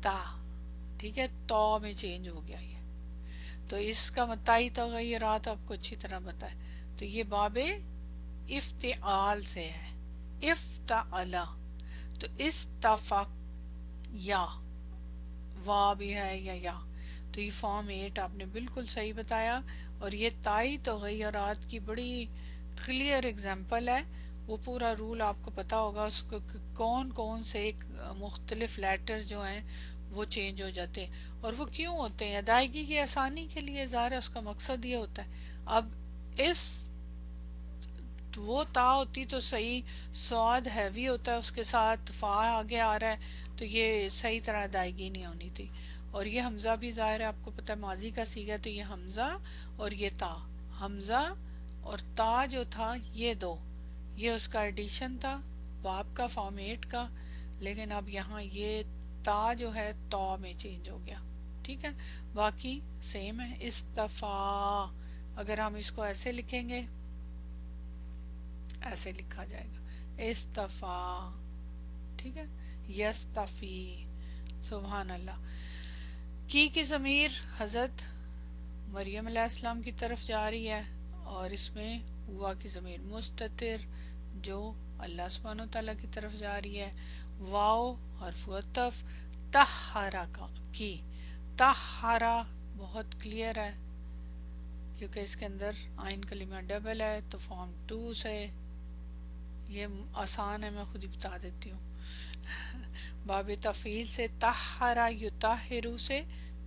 تا. ٹھیک ہے، تا میں چینج ہو گیا یہ. تو اس کا متائی تغیرات آپ کو اچھی طرح بتائے. تو یہ باب افتعال سے ہے، افتعلا. تو استفق یا وا بھی ہے یا. تو یہ فارم 8 آپ نے بالکل صحیح بتایا. اور یہ تائی تغیرات کی بڑی کلیئر اگزامپل ہے. وہ پورا رول آپ کو پتا ہوگا اس کو کون کون سے ایک مختلف لیٹر جو ہیں وہ چینج ہو جاتے ہیں، اور وہ کیوں ہوتے ہیں. ادائیگی کی آسانی کے لیے، ظاہر ہے اس کا مقصد یہ ہوتا ہے. اب اس وہ تا ہوتی تو صحیح، سواد ہیوی ہوتا ہے، اس کے ساتھ فا آگے آ رہا ہے تو یہ صحیح طرح ادائیگی نہیں ہونی تھی. اور یہ حمزہ بھی ظاہر ہے آپ کو پتہ ہے ماضی کا صیغہ، تو یہ حمزہ اور یہ تا. حمزہ اور تا جو تھا یہ دو، یہ اس کا ایڈیشن تھا باب کا، فارمیٹ کا. لیکن اب یہاں یہ تا جو ہے تا میں چینج ہو گیا. ٹھیک ہے، باقی سیم ہے. استفا اگر ہم اس کو ایسے لکھیں گے، ایسے لکھا جائے گا استفا. ٹھیک ہے، یستفی. سبحان اللہ. کی ضمیر حضرت مریم علیہ السلام کی طرف جا رہی ہے، اور اس میں ہوا کی ضمیر مستتر جو اللہ سبحانہ وتعالیٰ کی طرف جا رہی ہے. واو حرف عطف، طہارا کا کی. طہارا بہت کلیئر ہے کیونکہ اس کے اندر آئین کلمہ ڈبل ہے، تو فارم 2 سے. یہ آسان ہے، میں خود ہی بتا دیتی ہوں. باب تفعیل سے طہارا یطہرو سے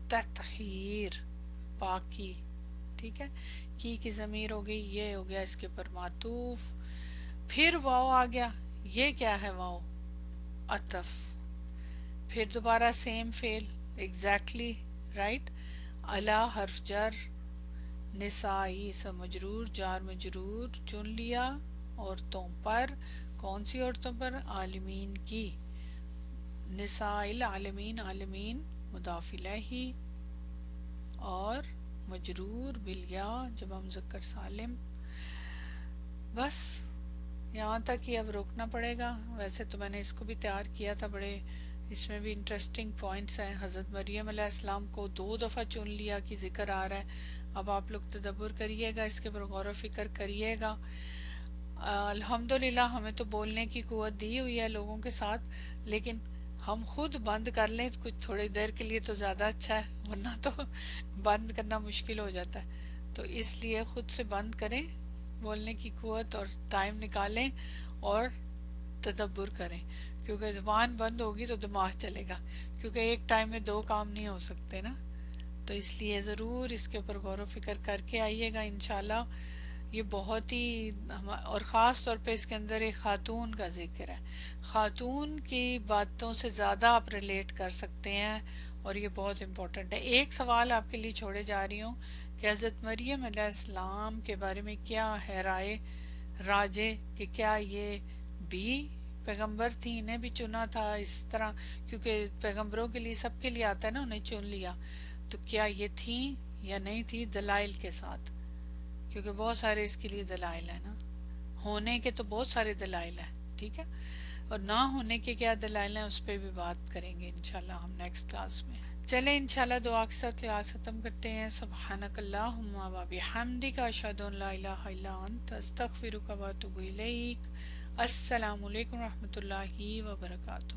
تطہیر، پاکی. ٹھیک ہے، کی ضمیر ہو گئی، یہ ہو گیا اس کے پر معطوف. پھر واو آ گیا، یہ کیا ہے واو؟ عطف. پھر دوبارہ سیم فعل، ایگزیکٹلی رائٹ. الا حرف جر، نسائی سا مجرور، جار مجرور. چن لیا عورتوں پر. کون سی عورتوں پر؟ عالمین کی. نساء العالمین، عالمین مضاف الیہ، اور مجرور بالیا جب مذکر سالم. بس یہاں تک ہی اب روکنا پڑے گا. ویسے تو میں نے اس کو بھی تیار کیا تھا، بڑے اس میں بھی انٹرسٹنگ پوائنٹس ہیں. حضرت مریم علیہ السلام کو 2 دفعہ چن لیا کی ذکر آ رہا ہے. اب آپ لوگ تدبر کریے گا، اس کے پر غور و فکر کریے گا. الحمدللہ ہمیں تو بولنے کی قوت دی ہوئی ہے لوگوں کے ساتھ، لیکن ہم خود بند کر لیں کچھ تھوڑی دیر کے لیے تو زیادہ اچھا ہے، ورنہ تو بند کرنا مشکل ہو جاتا ہے. تو اس لیے خود سے بند کریں بولنے کی قوت، اور ٹائم نکالیں اور تدبر کریں. کیونکہ زبان بند ہوگی تو دماغ چلے گا، کیونکہ ایک ٹائم میں 2 کام نہیں ہو سکتے نا. تو اس لیے ضرور اس کے اوپر غور و فکر کر کے آئیے گا انشاءاللہ. یہ بہت ہی، اور خاص طور پہ اس کے اندر ایک خاتون کا ذکر ہے. خاتون کی باتوں سے زیادہ آپ ریلیٹ کر سکتے ہیں، اور یہ بہت امپورٹنٹ ہے. ایک سوال آپ کے لیے چھوڑے جا رہی ہوں کہ حضرت مریم علیہ السلام کے بارے میں کیا ہے رائے راجے، کہ کیا یہ بھی پیغمبر تھی، انہیں بھی چنا تھا اس طرح؟ کیونکہ پیغمبروں کے لیے سب کے لیے آتا ہے نا انہیں چن لیا. تو کیا یہ تھی یا نہیں تھی؟ دلائل کے ساتھ، کیونکہ بہت سارے اس کے لیے دلائل ہیں نا. ہونے کے تو بہت سارے دلائل ہیں، ٹھیک ہے، اور نہ ہونے کے کیا دلائل ہیں اس پہ بھی بات کریں گے انشاءاللہ ہم نیکسٹ کلاس میں. چلیں انشاءاللہ دعا کے ساتھ کلاس ختم کرتے ہیں. سبحانک اللہم و بحمدک اشہد ان لا الہ الا انت استغفرک و اتوب الیک. السلام علیکم و رحمۃ اللہ وبرکاتہ.